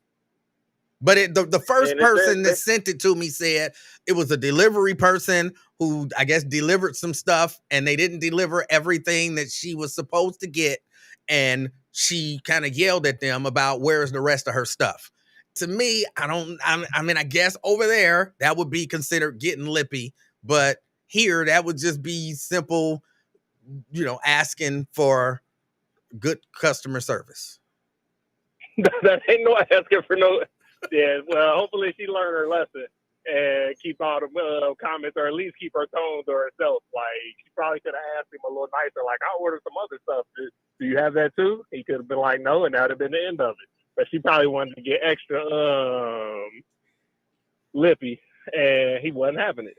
But the first person that sent it to me said it was a delivery person who, I guess, delivered some stuff, and they didn't deliver everything that she was supposed to get. And she kind of yelled at them about where's the rest of her stuff. To me, I guess over there that would be considered getting lippy. But here that would just be simple, asking for good customer service. That ain't no asking for no. Yeah, well, hopefully she learned her lesson and keep all the comments, or at least keep her tone to herself. Like, she probably could have asked him a little nicer, like, I'll order some other stuff. Do you have that too? He could have been like, no, and that would have been the end of it. But she probably wanted to get extra lippy, and he wasn't having it.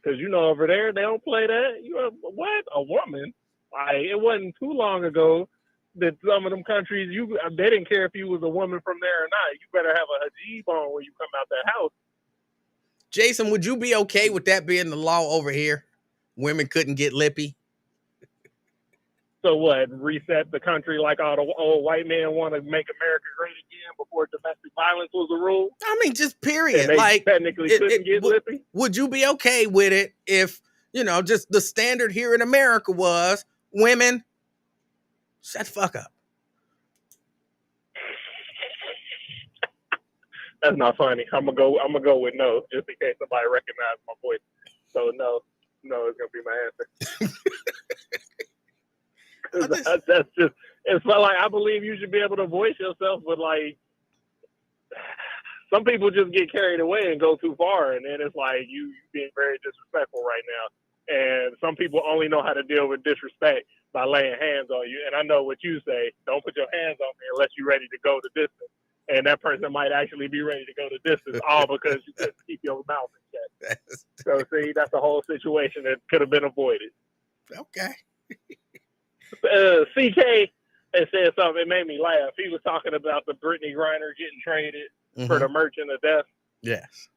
Because, over there, they don't play that. What? A woman? Like, it wasn't too long ago that some of them countries, they didn't care if you was a woman from there or not. You better have a hijab on when you come out that house. Jason, would you be okay with that being the law over here? Women couldn't get lippy? So what, reset the country like all the old white men want to make America great again before domestic violence was a rule? I mean, just period. And they like technically couldn't get lippy? Would you be okay with it if, just the standard here in America was women, shut the fuck up? That's not funny. I'm gonna go with no, just in case somebody recognizes my voice. So no is gonna be my answer. That's just, it's like, I believe you should be able to voice yourself, but like, some people just get carried away and go too far, and then it's like you being very disrespectful right now. And some people only know how to deal with disrespect by laying hands on you. And I know what you say: don't put your hands on me unless you're ready to go the distance. And that person might actually be ready to go the distance, all because you couldn't keep your mouth in check. So see, that's a whole situation that could have been avoided. Okay. CK had said something, it made me laugh. He was talking about the Brittany Griner getting traded for the Merchant of Death. Yes.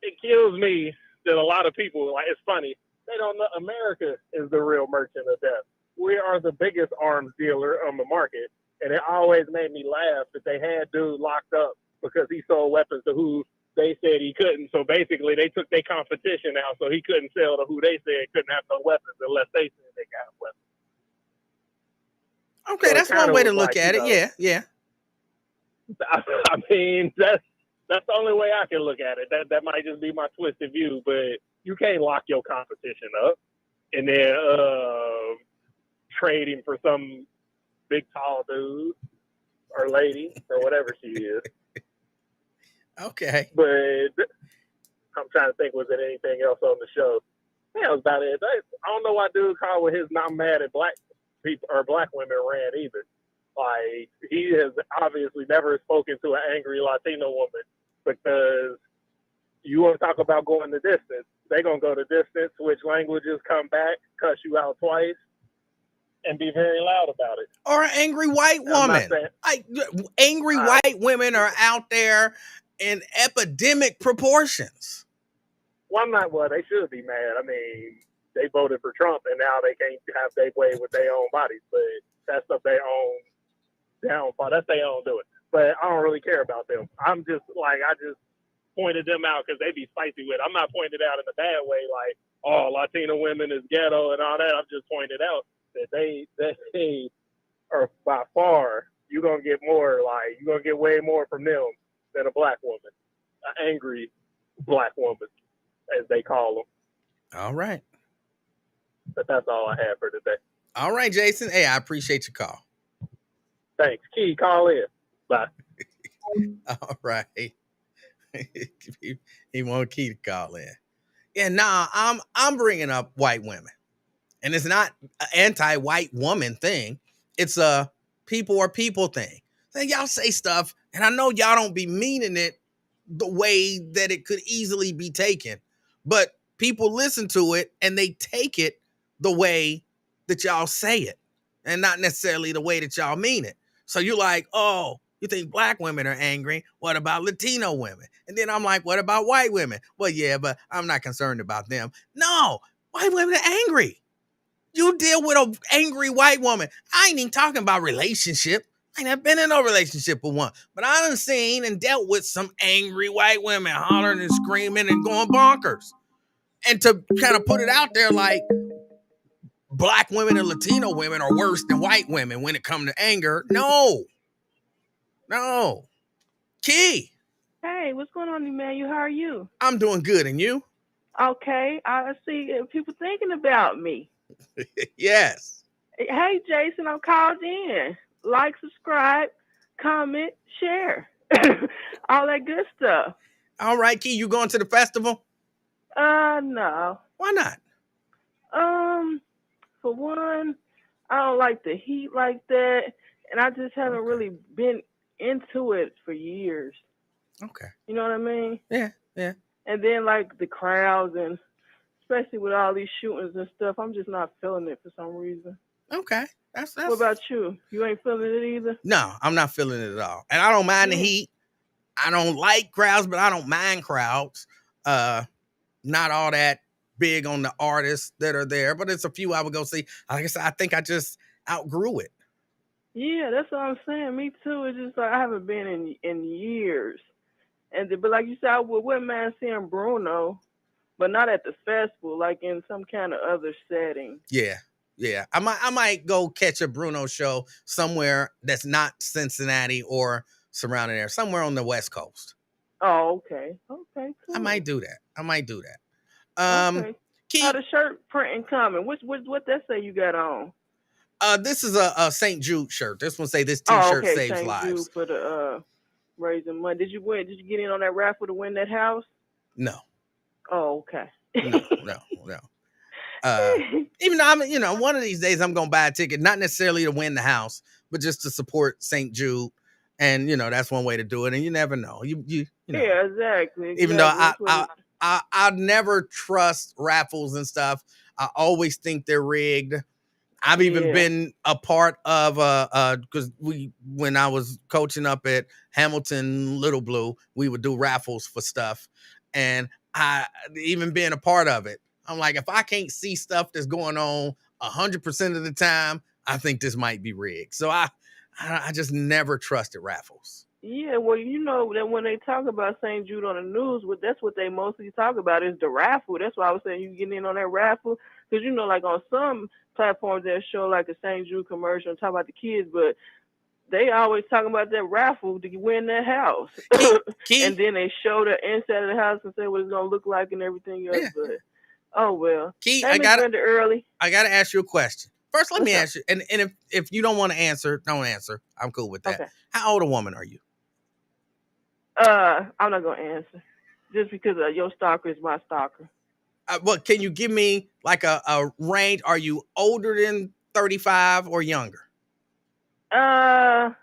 It kills me that a lot of people, like, it's funny, they don't know America is the real Merchant of Death. We are the biggest arms dealer on the market. And it always made me laugh that they had dude locked up because he sold weapons to who they said he couldn't. So basically, they took their competition out, so he couldn't sell to who they said couldn't have no weapons unless they said they got weapons. Okay, so that's one way to look at it. Yeah. I mean, that's the only way I can look at it. That might just be my twisted view, but you can't lock your competition up and then trade him for some big tall dude or lady or whatever she is. Okay. But I'm trying to think, was there anything else on the show? Yeah, that was about it. I don't know why dude called with his not mad at black people or black women ran either. Like, he has obviously never spoken to an angry Latino woman, because you want to talk about going the distance. They're going to go the distance, switch languages, come back, cuss you out twice, and be very loud about it. Or an angry white woman. Angry white women are out there in epidemic proportions. Well, they should be mad. I mean, they voted for Trump, and now they can't have their way with their own bodies. But that's of their own downfall. That's their own doing. But I don't really care about them. I'm just like, I just pointed them out because they be spicy with it. I'm not pointing it out in a bad way, like, oh, Latino women is ghetto and all that. I'm just pointing out that they are by far, you're going to get way more from them than a black woman, an angry black woman, as they call them. All right. But that's all I have for today. All right, Jason. Hey, I appreciate your call. Thanks. Key, call in. Bye. All right. He want Key to call in. Yeah, I'm bringing up white women. And it's not an anti-white woman thing. It's a people are people thing. So y'all say stuff, and I know y'all don't be meaning it the way that it could easily be taken. But people listen to it, and they take it the way that y'all say it, and not necessarily the way that y'all mean it. So you're like, oh, you think black women are angry? What about Latino women? And then I'm like, what about white women? Well, yeah, but I'm not concerned about them. No, white women are angry. You deal with an angry white woman. I ain't even talking about relationship. I ain't never been in no relationship with one. But I done seen and dealt with some angry white women hollering and screaming and going bonkers. And to kind of put it out there like black women and Latino women are worse than white women when it comes to anger. No. Key. Hey, what's going on, Emanuel? How are you? I'm doing good. And you? Okay, I see people thinking about me. Yes. Hey, Jason, I'm called in. Like, subscribe, comment, share, all that good stuff. All right, Key, you going to the festival? No. Why not? Um, for one, I don't like the heat like that, and I just haven't Okay. really been into it for years. Okay. You know what I mean? Yeah. Yeah. And then like the crowds and especially with all these shootings and stuff, I'm just not feeling it for some reason. Okay. What That's about you? You ain't feeling it either? no, I'm not feeling it at all. And I don't mind the Yeah. heat. I don't like crowds, but I don't mind crowds. Uh, not all that big on the artists that are there, but it's a few I would go see. Like I said, I think I just outgrew it. Yeah, that's what I'm saying. Me too. It's just like I haven't been in years. But like you said, I wouldn't mind seeing Bruno, but not at the festival, like in some kind of other setting. Yeah. Yeah. I might go catch a Bruno show somewhere that's not Cincinnati or surrounding there, somewhere on the West Coast. Oh, okay. Okay, I might cool. do that. I might do that. Okay. How Key, the shirt printing coming? What that say you got on? this is a St. Jude shirt. This one say this Oh, t-shirt okay, saves St. Jude lives. for the raising money. Did you win? Did you get in on that raffle to win that house? No, Oh, okay. no. Even though one of these days I'm gonna buy a ticket, not necessarily to win the house, but just to support St. Jude. And that's one way to do it. And you never know. Yeah, exactly, Even though exactly. That's what it. I never trust raffles and stuff. I always think they're rigged. I've even Yeah. been a part of because when I was coaching up at Hamilton Little Blue, we would do raffles for stuff, and I even being a part of it, I'm like, if I can't see stuff that's going on 100% of the time, I think this might be rigged. So I just never trusted raffles. Yeah, well, you know that when they talk about St. Jude on the news, that's what they mostly talk about is the raffle. That's why I was saying you get in on that raffle because like on some platforms they show like a St. Jude commercial and talk about the kids, but they always talking about that raffle to win that house. Key, And then they show the inside of the house and say what it's gonna look like and everything else. Yeah. But oh well. Key, Hey, Miss Brenda Early. I gotta ask you a question. First, let me What's up? ask you, and if you don't want to answer, don't answer. I'm cool with that. Okay. How old a woman are you? I'm not gonna answer just because your stalker is my stalker. What can you give me like a range? Are you older than 35 or younger? I'm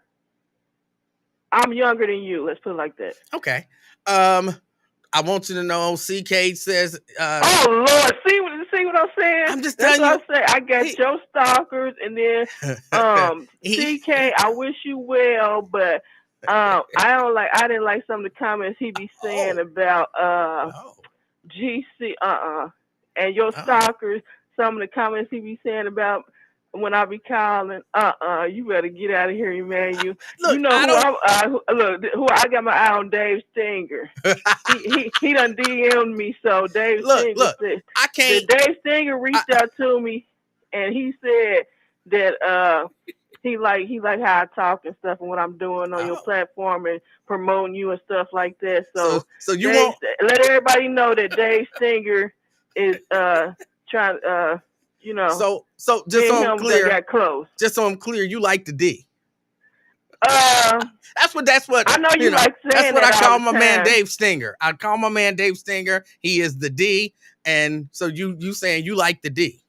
younger than you. Let's put it like that. Okay. I want you to know. CK says. Oh Lord, see what I'm saying? I'm just That's telling what I say. I got your stalkers, and then CK. I wish you well, but I didn't like some of the comments he be saying about GC. And your stalkers. Some of the comments he be saying about when I be calling, you better get out of here, Emanuel. Look, you know who I got my eye on, Dave Stinger. he done DM'd me, so Dave Stinger said, I can't. Dave Stinger reached out to me, and he said that he like how I talk and stuff and what I'm doing on your platform and promoting you and stuff like that. So you Dave, won't let everybody know that Dave Stinger is trying So just so I'm clear, got close. Just so I'm clear, you like the D. That's what I know you like saying. That's what I call my man Dave Stinger. I call my man Dave Stinger. He is the D, and so you saying you like the D.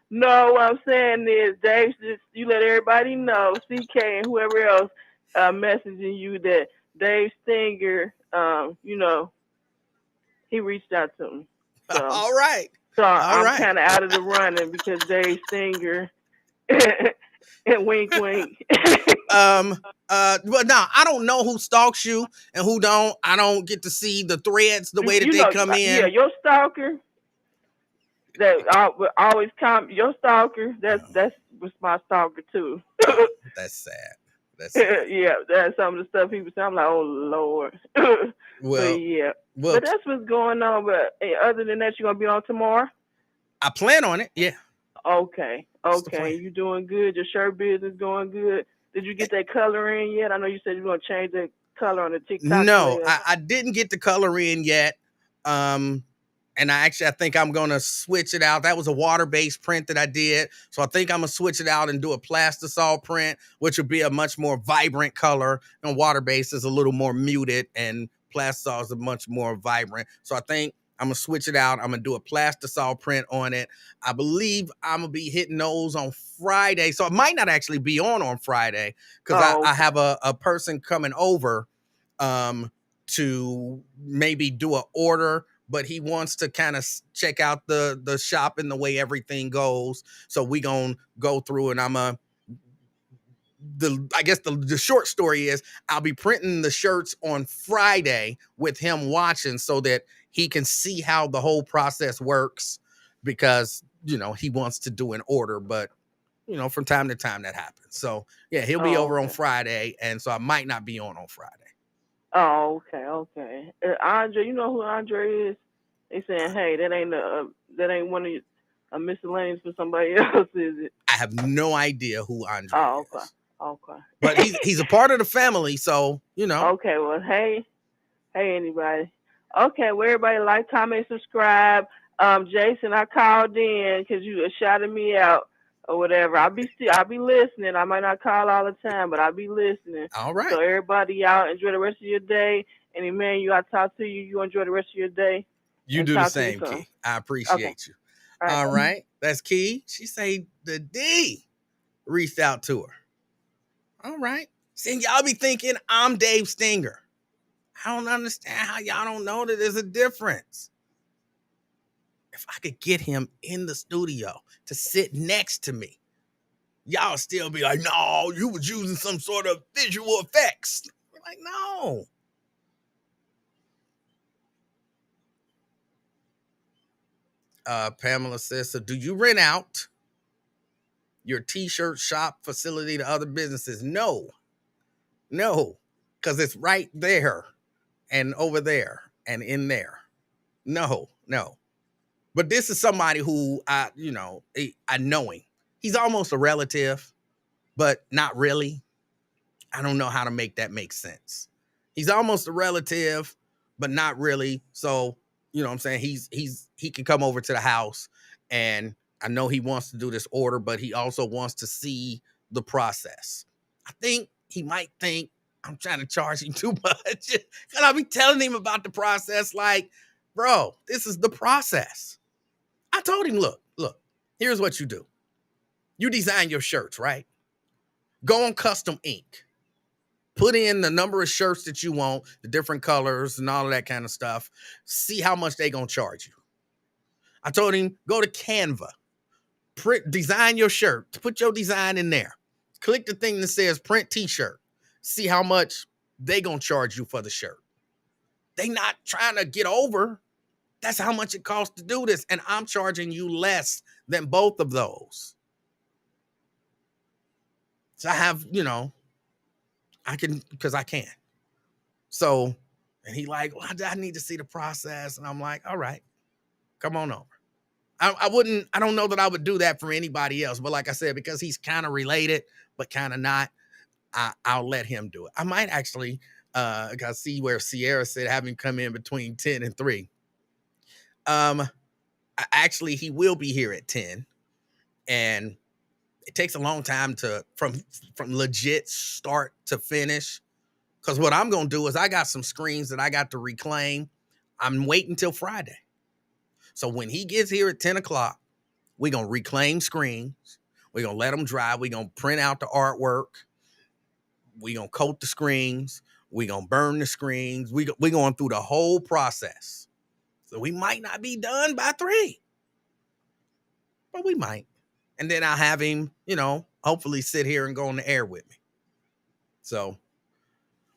No, what I'm saying is, Dave, you let everybody know, CK and whoever else, messaging you that Dave Stinger, he reached out to me. So, all right. So I'm kind of out of the running because Dave Stinger and wink. Well, no, I don't know who stalks you and who don't. I don't get to see the threads the way that they come in. Yeah, your stalker. That always come. Your stalker. That was my stalker too. That's sad. Yeah, that's some of the stuff people say. I'm like, oh Lord. Well, but that's what's going on. But other than that, you're gonna be on tomorrow. I plan on it. Yeah. Okay. You doing good? Your shirt business going good? Did you get that color in yet? I know you said you're gonna change that color on the TikTok. No, I didn't get the color in yet. And I think I'm gonna switch it out. That was a water-based print that I did. So I think I'm gonna switch it out and do a plastisol print, which would be a much more vibrant color. And water-based is a little more muted, and plastisol is a much more vibrant. So I think I'm gonna switch it out. I'm gonna do a plastisol print on it. I believe I'm gonna be hitting those on Friday. So it might not actually be on Friday because I have a person coming over to maybe do an order, but he wants to kind of check out the shop and the way everything goes. So we gonna go through, and I guess the short story is I'll be printing the shirts on Friday with him watching so that he can see how the whole process works, because he wants to do an order, but from time to time that happens. So yeah, he'll be over on Friday, and so I might not be on Friday. Oh, okay. Andre, you know who Andre is? They saying, hey, that ain't one of a miscellaneous for somebody else, is it? I have no idea who Andre is. Okay. But he's a part of the family, so Okay, well, hey anybody. Okay, well, everybody like, comment, subscribe. Jason, I called in because you shouted me out or whatever. I'll be listening. I might not call all the time, but I'll be listening. All right. So everybody out, enjoy the rest of your day. And Emmanuel, I talk to you. You enjoy the rest of your day. You do the same, Key. I appreciate you. All right. That's Key. She say the D reached out to her. All right. See, y'all be thinking I'm Dave Stinger. I don't understand how y'all don't know that there's a difference. If I could get him in the studio to sit next to me, y'all still be like, no, you was using some sort of visual effects. We're like, no. Pamela says, so do you rent out your t-shirt shop facility to other businesses? No, because it's right there and over there and in there. No. But this is somebody who I know him. He's almost a relative, but not really. I don't know how to make that make sense. He's almost a relative, but not really. So, what I'm saying? He can come over to the house, and I know he wants to do this order, but he also wants to see the process. I think he might think I'm trying to charge him too much. And I'll be telling him about the process like, bro, this is the process. I told him, look, here's what you do. You design your shirts, right? Go on Custom Ink. Put in the number of shirts that you want, the different colors and all of that kind of stuff. See how much they gonna charge you. I told him, go to Canva. Design your shirt. Put your design in there. Click the thing that says print t-shirt. See how much they gonna charge you for the shirt. They not trying to get over. That's how much it costs to do this. And I'm charging you less than both of those. So I have, I can, because I can. So, and he like, well, I need to see the process. And I'm like, all right, come on over. I don't know that I would do that for anybody else. But like I said, because he's kind of related, but kind of not, I'll let him do it. I might actually, I see where Sierra said have him come in between 10 and 3. Actually, he will be here at 10, and it takes a long time from legit start to finish. Because what I'm going to do is I got some screens that I got to reclaim. I'm waiting till Friday. So when he gets here at 10 o'clock, we're going to reclaim screens. We're going to let them dry. We're going to print out the artwork. We're going to coat the screens. We're going to burn the screens. We're going through the whole process. So we might not be done by 3, but we might. And then I'll have him, hopefully sit here and go on the air with me. So,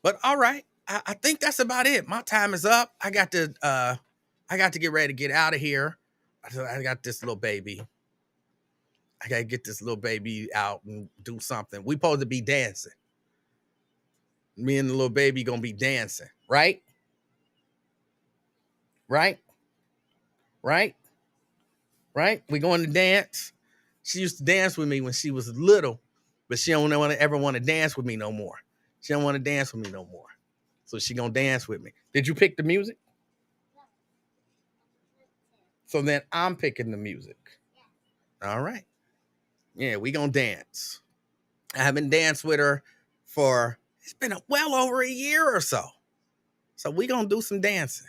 but all right. I think that's about it. My time is up. I got to get ready to get out of here. I got this little baby. I got to get this little baby out and do something. We supposed to be dancing. Me and the little baby going to be dancing, right? Right? We going to dance. She used to dance with me when she was little, but she don't ever want to dance with me no more. She don't want to dance with me no more. So she going to dance with me. Did you pick the music? So then I'm picking the music. All right. Yeah, we gonna dance. I haven't danced with her for, it's been well over a year or so. So we gonna do some dancing.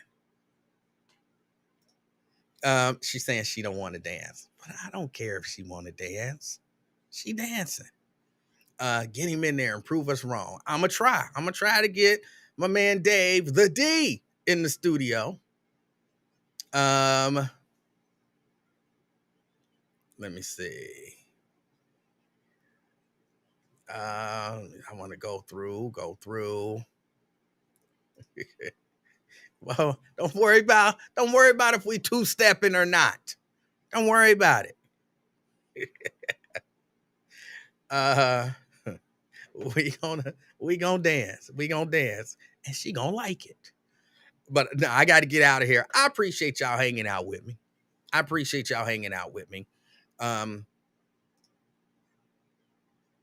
She's saying she don't want to dance, but I don't care if she want to dance. She dancing. Get him in there and prove us wrong. I'm gonna try to get my man Dave, the D, in the studio. Let me see. I want to go through. Well, don't worry about if we two-stepping or not. Don't worry about it. We gonna dance. We gonna dance, and she gonna like it. But no, I got to get out of here. I appreciate y'all hanging out with me.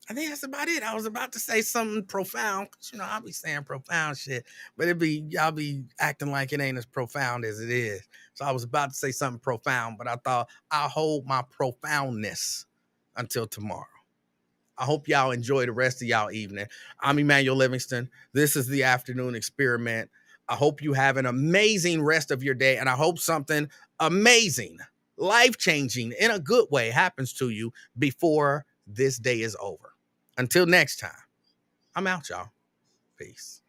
I think that's about it. I was about to say something profound. I'll be saying profound shit, but y'all be acting like it ain't as profound as it is. So I was about to say something profound, but I thought I'll hold my profoundness until tomorrow. I hope y'all enjoy the rest of y'all evening. I'm Emanuel Livingston. This is the Afternoon Experiment. I hope you have an amazing rest of your day, and I hope something amazing, life-changing in a good way happens to you before this day is over. Until next time, I'm out, y'all. Peace.